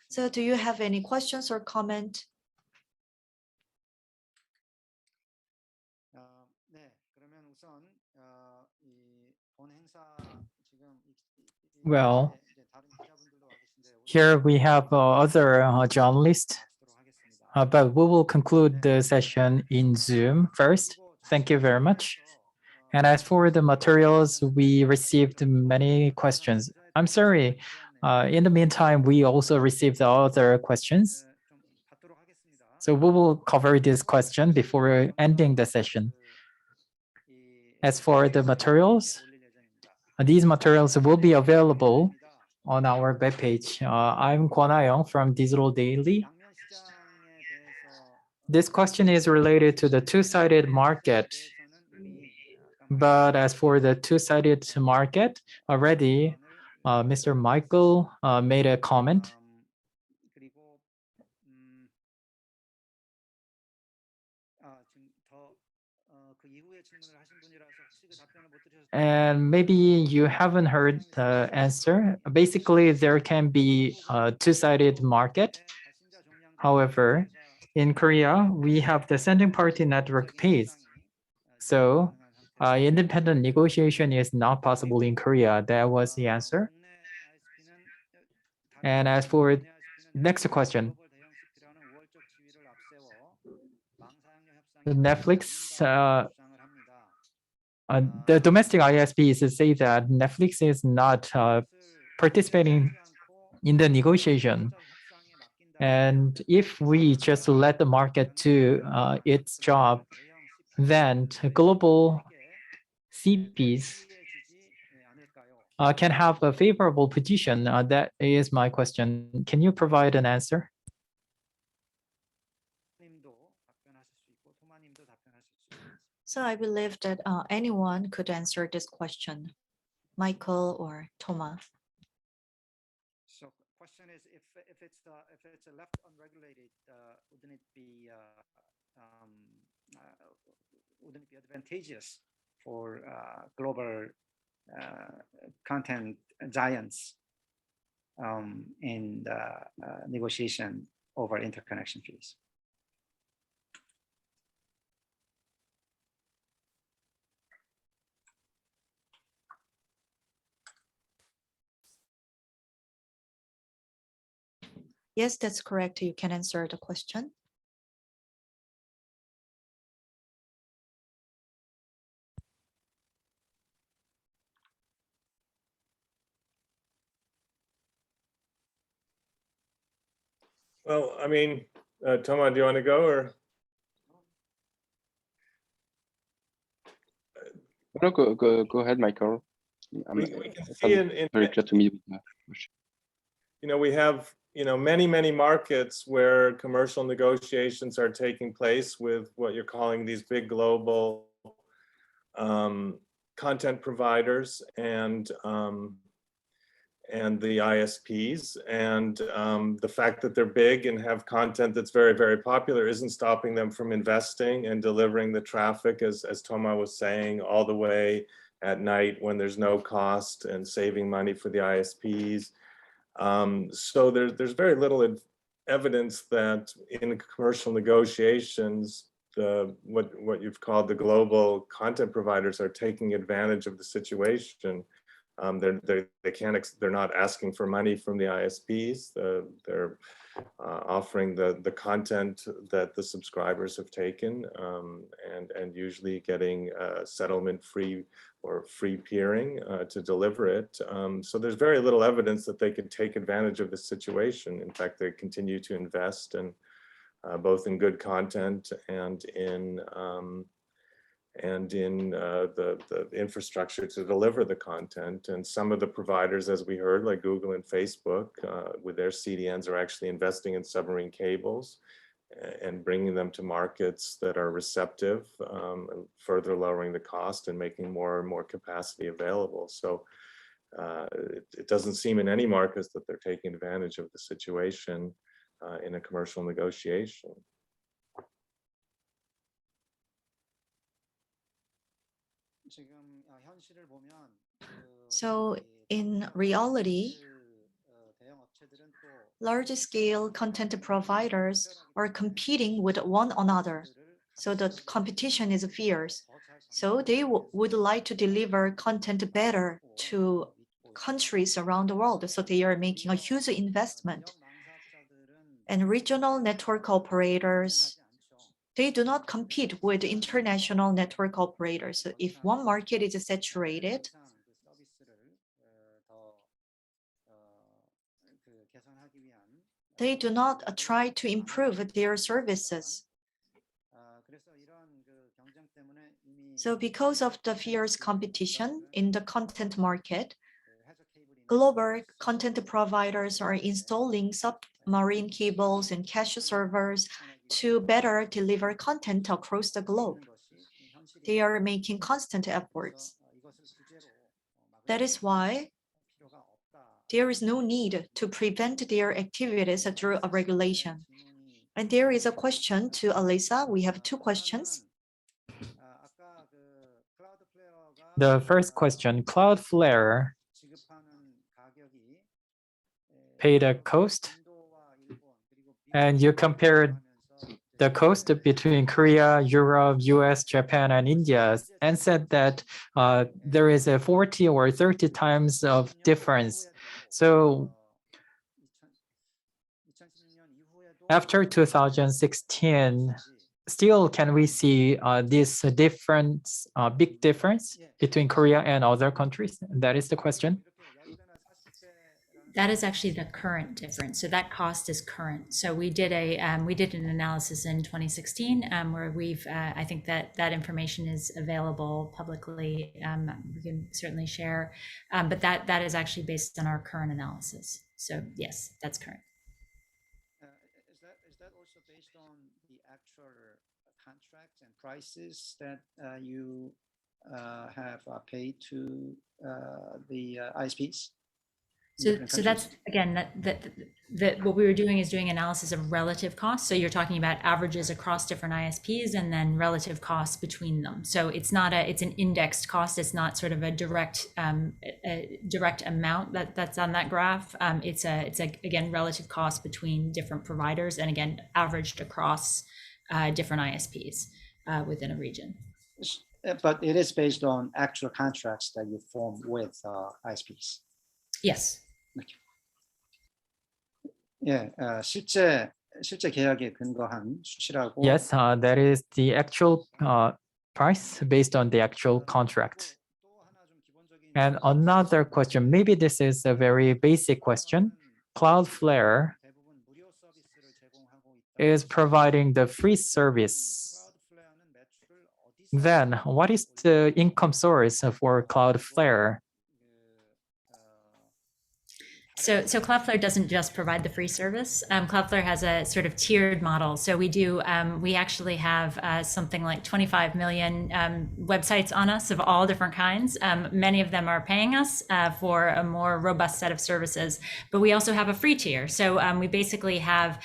So do you have any questions or comment? Well, here we have other journalists, but we will conclude the session in Zoom first. Thank you very much. And as for the materials, we received many questions. I'm sorry. In the meantime, we also received other questions. So we will cover this question before ending the session. As for the materials, these materials will be available on our webpage. I'm Kwon Ha-young from Digital Daily. This question is related to the two-sided market. But as for the two-sided market, already Mr. Michael made a comment. And maybe you haven't heard the answer. Basically, there can be a two-sided market. However, in Korea, we have the sending party network pays. So independent negotiation is not possible in Korea. That was the answer. And as for next question, Netflix, the domestic ISPs say that Netflix is not participating in the negotiation. And if we just let the market do its job, then global CPs can have a favorable position. That is my question. Can you provide an answer? So I believe that anyone could answer this question, Michael or Thomas. So question is, if it's left unregulated, wouldn't it be advantageous for global content giants in the negotiation over interconnection fees? Yes, that's correct. You can answer the question. Well, I mean, Toma, do you want to go or? No, go ahead, Michael. We can see in very clear to me. You know, we have, you know, many markets where commercial negotiations are taking place with what you're calling these big global content providers and the ISPs, and the fact that they're big and have content that's very popular isn't stopping them from investing and delivering the traffic, as Toma was saying, all the way at night when there's no cost, and saving money for the ISPs. So there's very little evidence that in commercial negotiations, what you've called the global content providers are taking advantage of the situation. They're not asking for money from the ISPs. They're offering the content that the subscribers have taken, and usually getting settlement free or free peering to deliver it. So there's very little evidence that they could take advantage of the situation. In fact, they continue to invest in both in good content and in the infrastructure to deliver the content. And some of the providers, as we heard, like Google and Facebook, with their CDNs, are actually investing in submarine cables and bringing them to markets that are receptive, and further lowering the cost and making more and more capacity available. So it doesn't seem in any markets that they're taking advantage of the situation in a commercial negotiation. So in reality, large-scale content providers are competing with one another. So the competition is fierce. So they would like to deliver content better to countries around the world. So they are making a huge investment. And regional network operators, they do not compete with international network operators. So if one market is saturated, they do not try to improve their services. So because of the fierce competition in the content market, global content providers are installing submarine cables and cache servers to better deliver content across the globe. They are making constant efforts. That is why there is no need to prevent their activities through a regulation. And there is a question to Alissa. We have two questions. The first question, Cloudflare paid a cost, and you compared the cost between Korea, Europe, US, Japan, and India, and said that there is a 40 or 30 times of difference. So after 2016, still can we see this difference, big difference between Korea and other countries? That is the question. That is actually the current difference. So that cost is current. So we did an analysis in 2016 where we've I think that information is available publicly. We can certainly share, but that is actually based on our current analysis. So yes, that's current. Is that also based on the actual contracts and prices that you have paid to the ISPs? So that's, again, that what we were doing is doing analysis of relative costs. So you're talking about averages across different ISPs and then relative costs between them. So it's an indexed cost. It's not sort of a direct amount that's on that graph. It's again, relative cost between different providers, and again, averaged across different ISPs within a region. But it is based on actual contracts that you form with ISPs. Yes. 예, 실제 계약에 근거한 수치라고. Yes, that is the actual price based on the actual contract. And another question, maybe this is a very basic question. Cloudflare is providing the free service. Then what is the income source for Cloudflare? So Cloudflare doesn't just provide the free service. Cloudflare has a sort of tiered model. So we actually have something like 25 million websites on us of all different kinds. Many of them are paying us for a more robust set of services, but we also have a free tier. So we basically have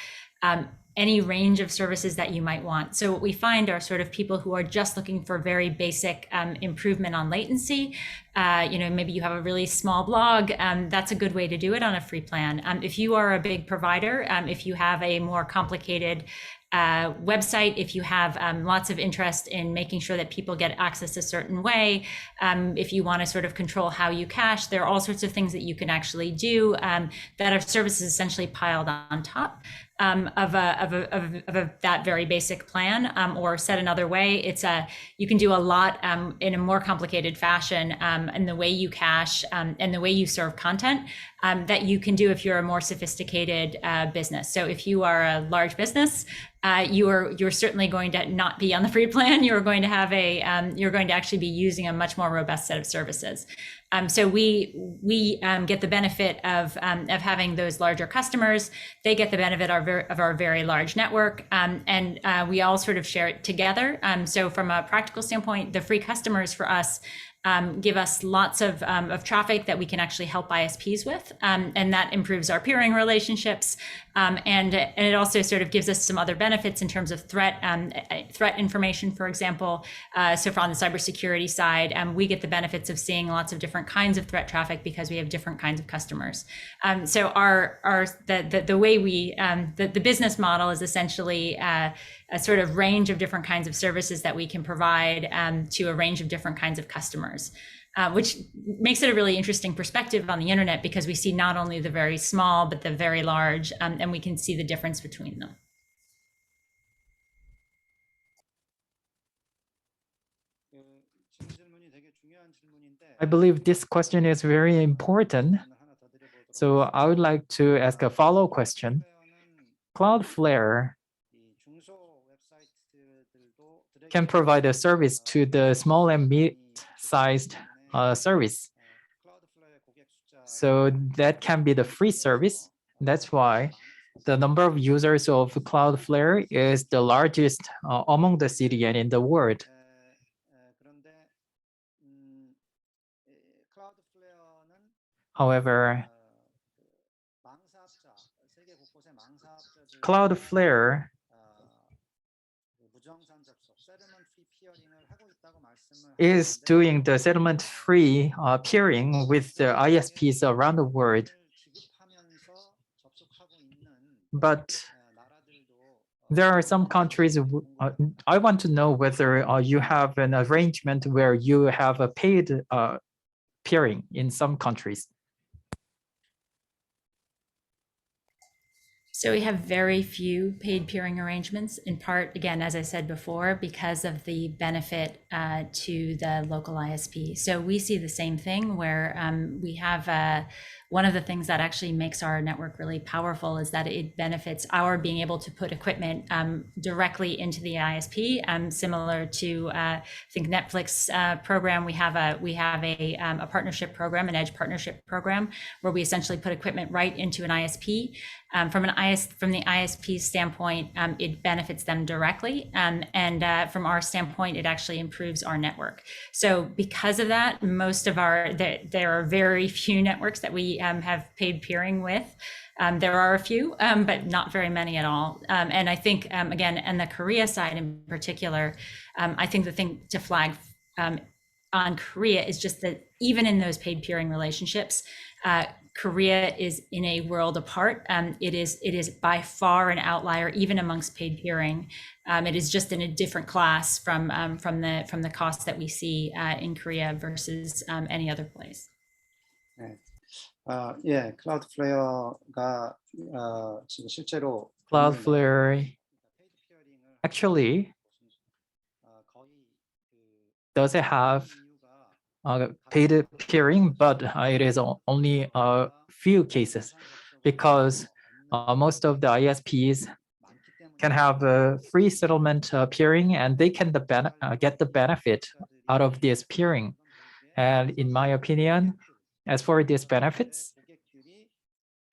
any range of services that you might want. So what we find are sort of people who are just looking for very basic improvement on latency. Maybe you have a really small blog. That's a good way to do it on a free plan. If you are a big provider, if you have a more complicated website, if you have lots of interest in making sure that people get access a certain way, if you want to sort of control how you cache, there are all sorts of things that you can actually do that are services essentially piled on top of that very basic plan, or said another way, you can do a lot in a more complicated fashion in the way you cache and the way you serve content that you can do if you're a more sophisticated business. So if you are a large business, you're certainly going to not be on the free plan. You're going to have you're going to actually be using a much more robust set of services. So we get the benefit of having those larger customers. They get the benefit of our very large network, and we all sort of share it together. So from a practical standpoint, the free customers for us give us lots of traffic that we can actually help ISPs with, and that improves our peering relationships, and it also sort of gives us some other benefits in terms of threat information, for example. So on the cybersecurity side, we get the benefits of seeing lots of different kinds of threat traffic because we have different kinds of customers. So the way the business model is essentially a sort of range of different kinds of services that we can provide to a range of different kinds of customers, which makes it a really interesting perspective on the internet because we see not only the very small, but the very large, and we can see the difference between them. I believe this question is very important. So I would like to ask a follow-up question. Cloudflare can provide a service to the small and mid-sized service. So that can be the free service. That's why the number of users of Cloudflare is the largest among the CDN in the world. However, Cloudflare is doing the settlement-free peering with the ISPs around the world. But there are some countries, I want to know whether you have an arrangement where you have a paid peering in some countries. So we have very few paid peering arrangements, in part, again, as I said before, because of the benefit to the local ISP. So we see the same thing where we have one of the things that actually makes our network really powerful is that it benefits our being able to put equipment directly into the ISP, similar to I think Netflix program. We have a partnership program, an edge partnership program, where we essentially put equipment right into an ISP. From the ISP standpoint, it benefits them directly, and from our standpoint, it actually improves our network. So because of that, there are very few networks that we have paid peering with. There are a few, but not very many at all. And I think, again, on the Korea side in particular, I think the thing to flag on Korea is just that even in those paid peering relationships, Korea is in a world apart. It is by far an outlier, even amongst paid peering. It is just in a different class from the costs that we see in Korea versus any other place. 예, 클라우드플레어가 지금 실제로 Cloudflare actually doesn't have paid peering, but it is only a few cases because most of the ISPs can have a free settlement peering, and they can get the benefit out of this peering. And in my opinion, as for these benefits,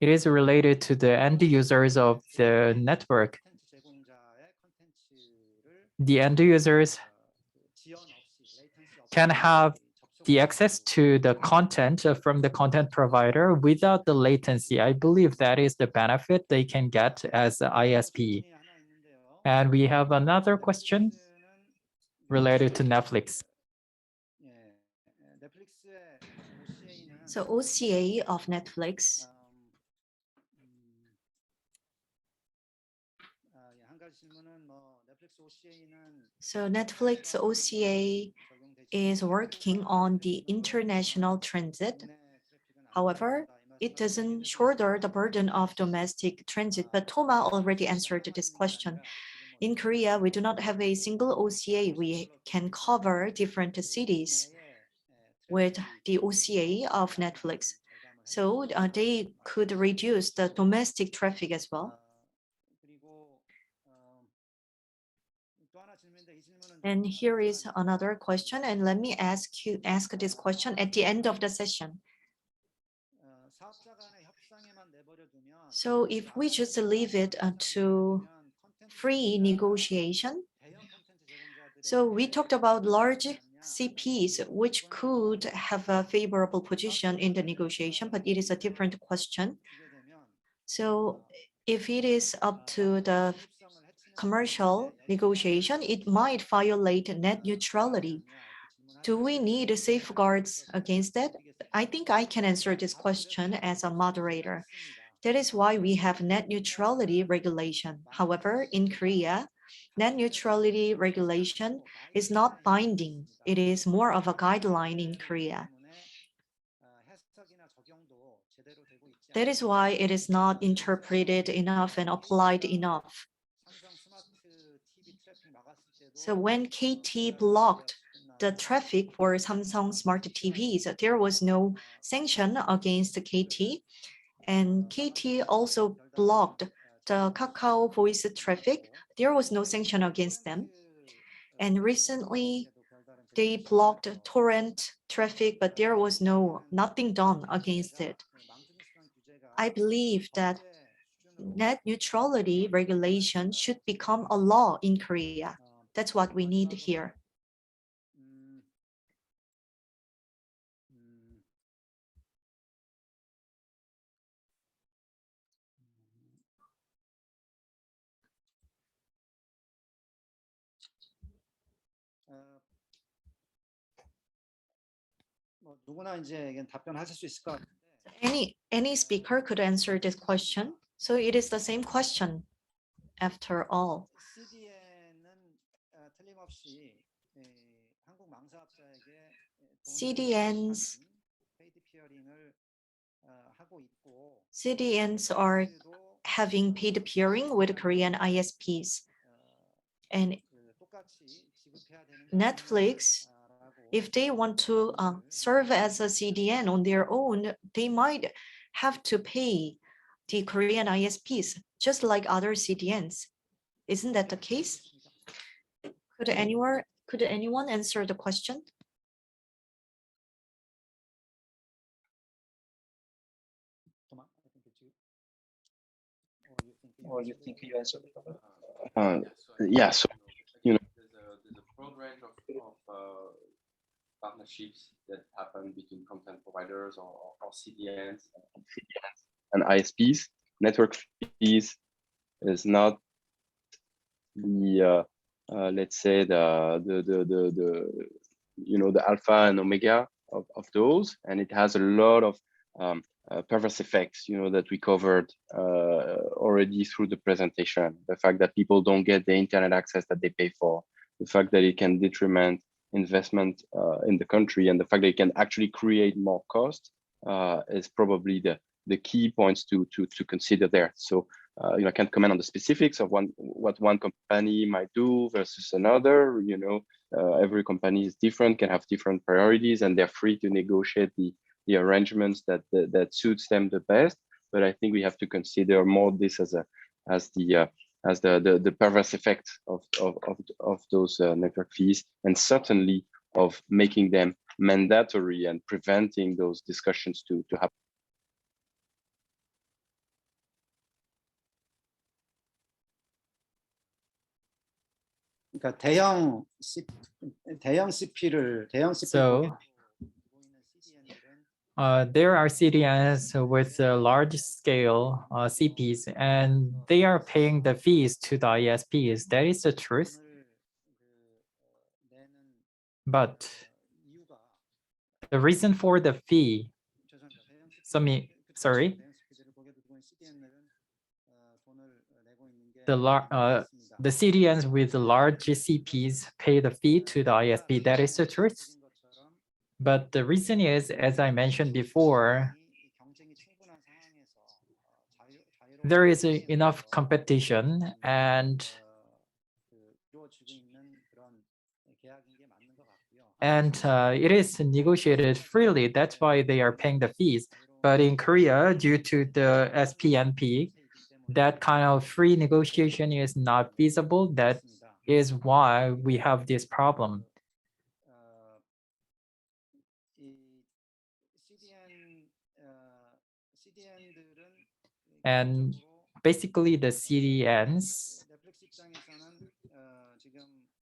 it is related to the end users of the network. The end users can have the access to the content from the content provider without the latency. I believe that is the benefit they can get as an ISP. And we have another question related to Netflix. So OCA of Netflix. So Netflix OCA is working on the international transit. However, it doesn't shoulder the burden of domestic transit, but Toma already answered this question. In Korea, we do not have a single OCA. We can cover different cities with the OCA of Netflix. So they could reduce the domestic traffic as well. And here is another question, and let me ask this question at the end of the session. So if we just leave it to free negotiation, so we talked about large CPs, which could have a favorable position in the negotiation, but it is a different question. So if it is up to the commercial negotiation, it might violate net neutrality. Do we need safeguards against that? I think I can answer this question as a moderator. That is why we have net neutrality regulation. However, in Korea, net neutrality regulation is not binding. It is more of a guideline in Korea. That is why it is not interpreted enough and applied enough. So when KT blocked the traffic for Samsung smart TVs, there was no sanction against KT. And KT also blocked the Kakao voice traffic. There was no sanction against them. And recently, they blocked torrent traffic, but there was nothing done against it. I believe that net neutrality regulation should become a law in Korea. That's what we need here. Any speaker could answer this question. So it is the same question after all. CDNs are having paid peering with Korean ISPs. And Netflix, if they want to serve as a CDN on their own, they might have to pay the Korean ISPs, just like other CDNs. Isn't that the case? Could anyone answer the question? Or you think you answered it? Yeah, so there's a broad range of partnerships that happen between content providers or CDNs and ISPs. Network fees is not the let's say the alpha and omega of those, and it has a lot of perverse effects, that we covered already through the presentation. The fact that people don't get the internet access that they pay for, the fact that it can detriment investment in the country, and the fact that it can actually create more cost is probably the key points to consider there. So I can't comment on the specifics of what one company might do versus another. Every company is different, can have different priorities, and they're free to negotiate the arrangements that suits them the best. But I think we have to consider more this as the perverse effect of those network fees, and certainly of making them mandatory and preventing those discussions to happen. 그러니까 대형 CP를 So there are CDNs with large scale CPs, and they are paying the fees to the ISPs. That is the truth. But the reason for the fee, the CDNs with large CPs pay the fee to the ISP. That is the truth. But the reason is, as I mentioned before, there is enough competition, and it is negotiated freely. That's why they are paying the fees. But in Korea, due to the SPNP, that kind of free negotiation is not feasible. That is why we have this problem. And basically the CDNs,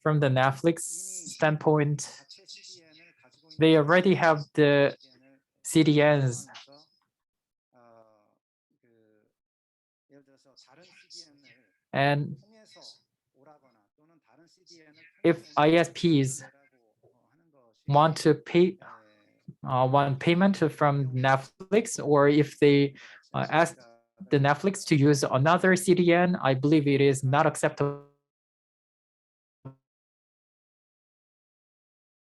from the Netflix standpoint, they already have the CDNs. And if ISPs want to pay want payment from Netflix, or if they ask the Netflix to use another CDN, I believe it is not acceptable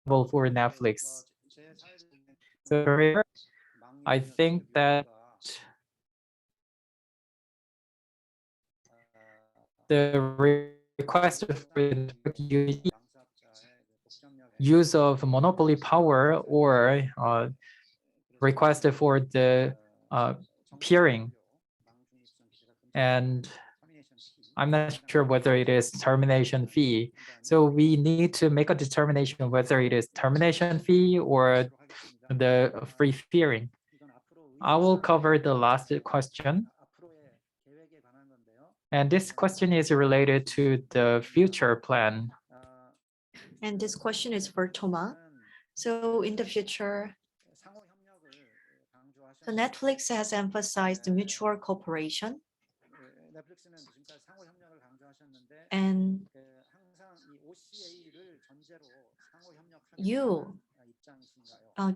for Netflix. So I think that the request for use of monopoly power, or request for the peering, and I'm not sure whether it is termination fee. So we need to make a determination whether it is termination fee or the free peering. I will cover the last question. And this question is related to the future plan. And this question is for Thomas. So in the future, the Netflix has emphasized mutual cooperation. And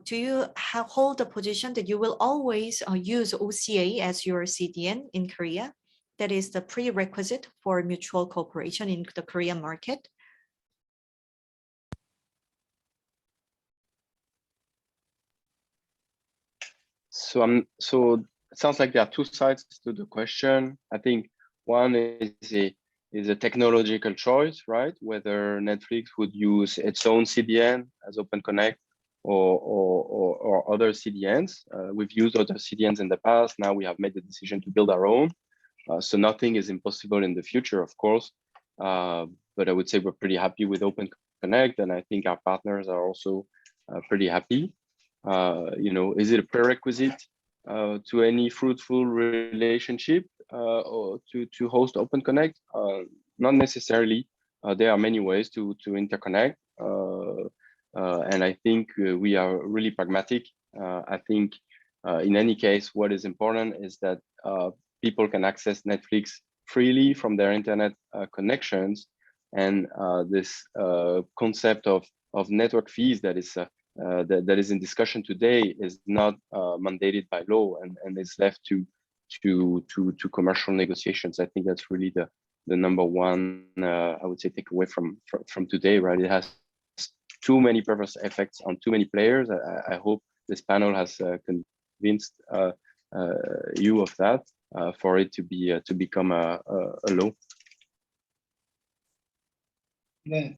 do you hold the position that you will always use OCA as your CDN in Korea? That is the prerequisite for mutual cooperation in the Korean market? So it sounds like there are two sides to the question. I think one is a technological choice, right? Whether Netflix would use its own CDN as OpenConnect or other CDNs. We've used other CDNs in the past. Now we have made the decision to build our own. So nothing is impossible in the future, of course. But I would say we're pretty happy with OpenConnect, and I think our partners are also pretty happy. Is it a prerequisite to any fruitful relationship or to host OpenConnect? Not necessarily. There are many ways to interconnect, and I think we are really pragmatic. I think in any case, what is important is that people can access Netflix freely from their internet connections, and this concept of network fees that is in discussion today is not mandated by law and is left to commercial negotiations. I think that's really the number one I would say takeaway from today, right? It has too many perverse effects on too many players. I hope this panel has convinced view of that for it to become a law. 네.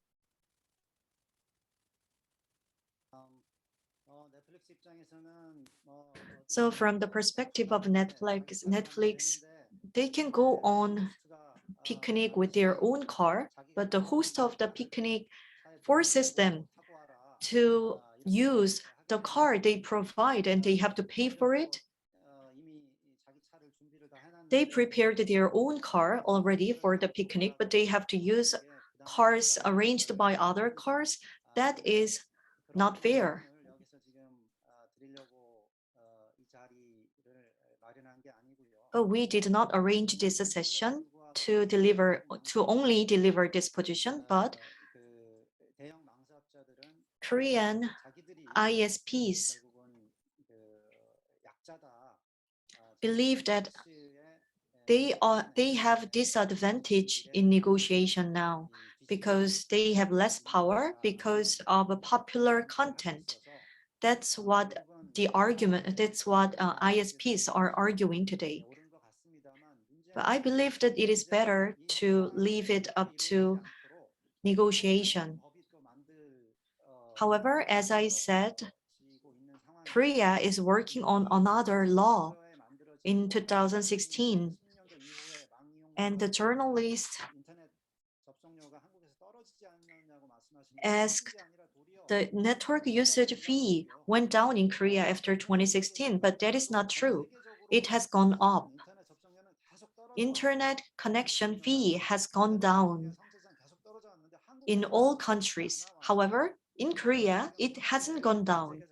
So from the perspective of Netflix, they can go on picnic with their own car, but the host of the picnic forces them to use the car they provide and they have to pay for it. They prepared their own car already for the picnic, but they have to use cars arranged by other cars. That is not fair. But we did not arrange this session to only deliver this position, but Korean ISPs believe that they have disadvantage in negotiation now because they have less power because of a popular content. That's what the argument, that's what ISPs are arguing today. But I believe that it is better to leave it up to negotiation. However, as I said, Korea is working on another law in 2016. And the journalist asked the network usage fee went down in Korea after 2016, but that is not true. It has gone up. Internet connection fee has gone down in all countries. However, in Korea, it hasn't gone down.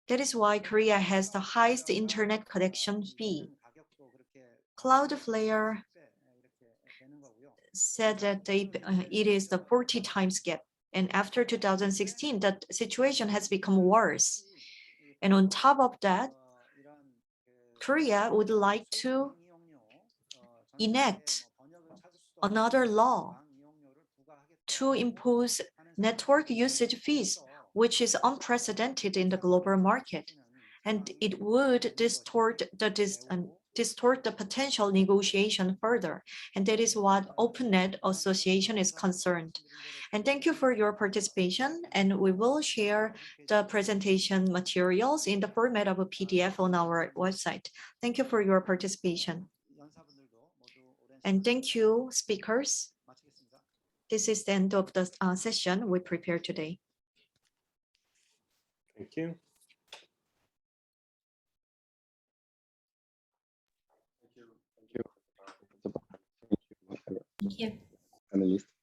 That is why Korea has the highest internet connection fee. Cloudflare said that it is the 40 times gap. And after 2016, that situation has become worse. And on top of that, Korea would like to enact another law to impose network usage fees, which is unprecedented in the global market. And it would distort the potential negotiation further. And that is what OpenNet Association is concerned. And thank you for your participation. And we will share the presentation materials in the format of a PDF on our website. Thank you for your participation. And thank you, speakers. This is the end of the session we prepared today. Thank you. Thank you. Thank you. Analyst.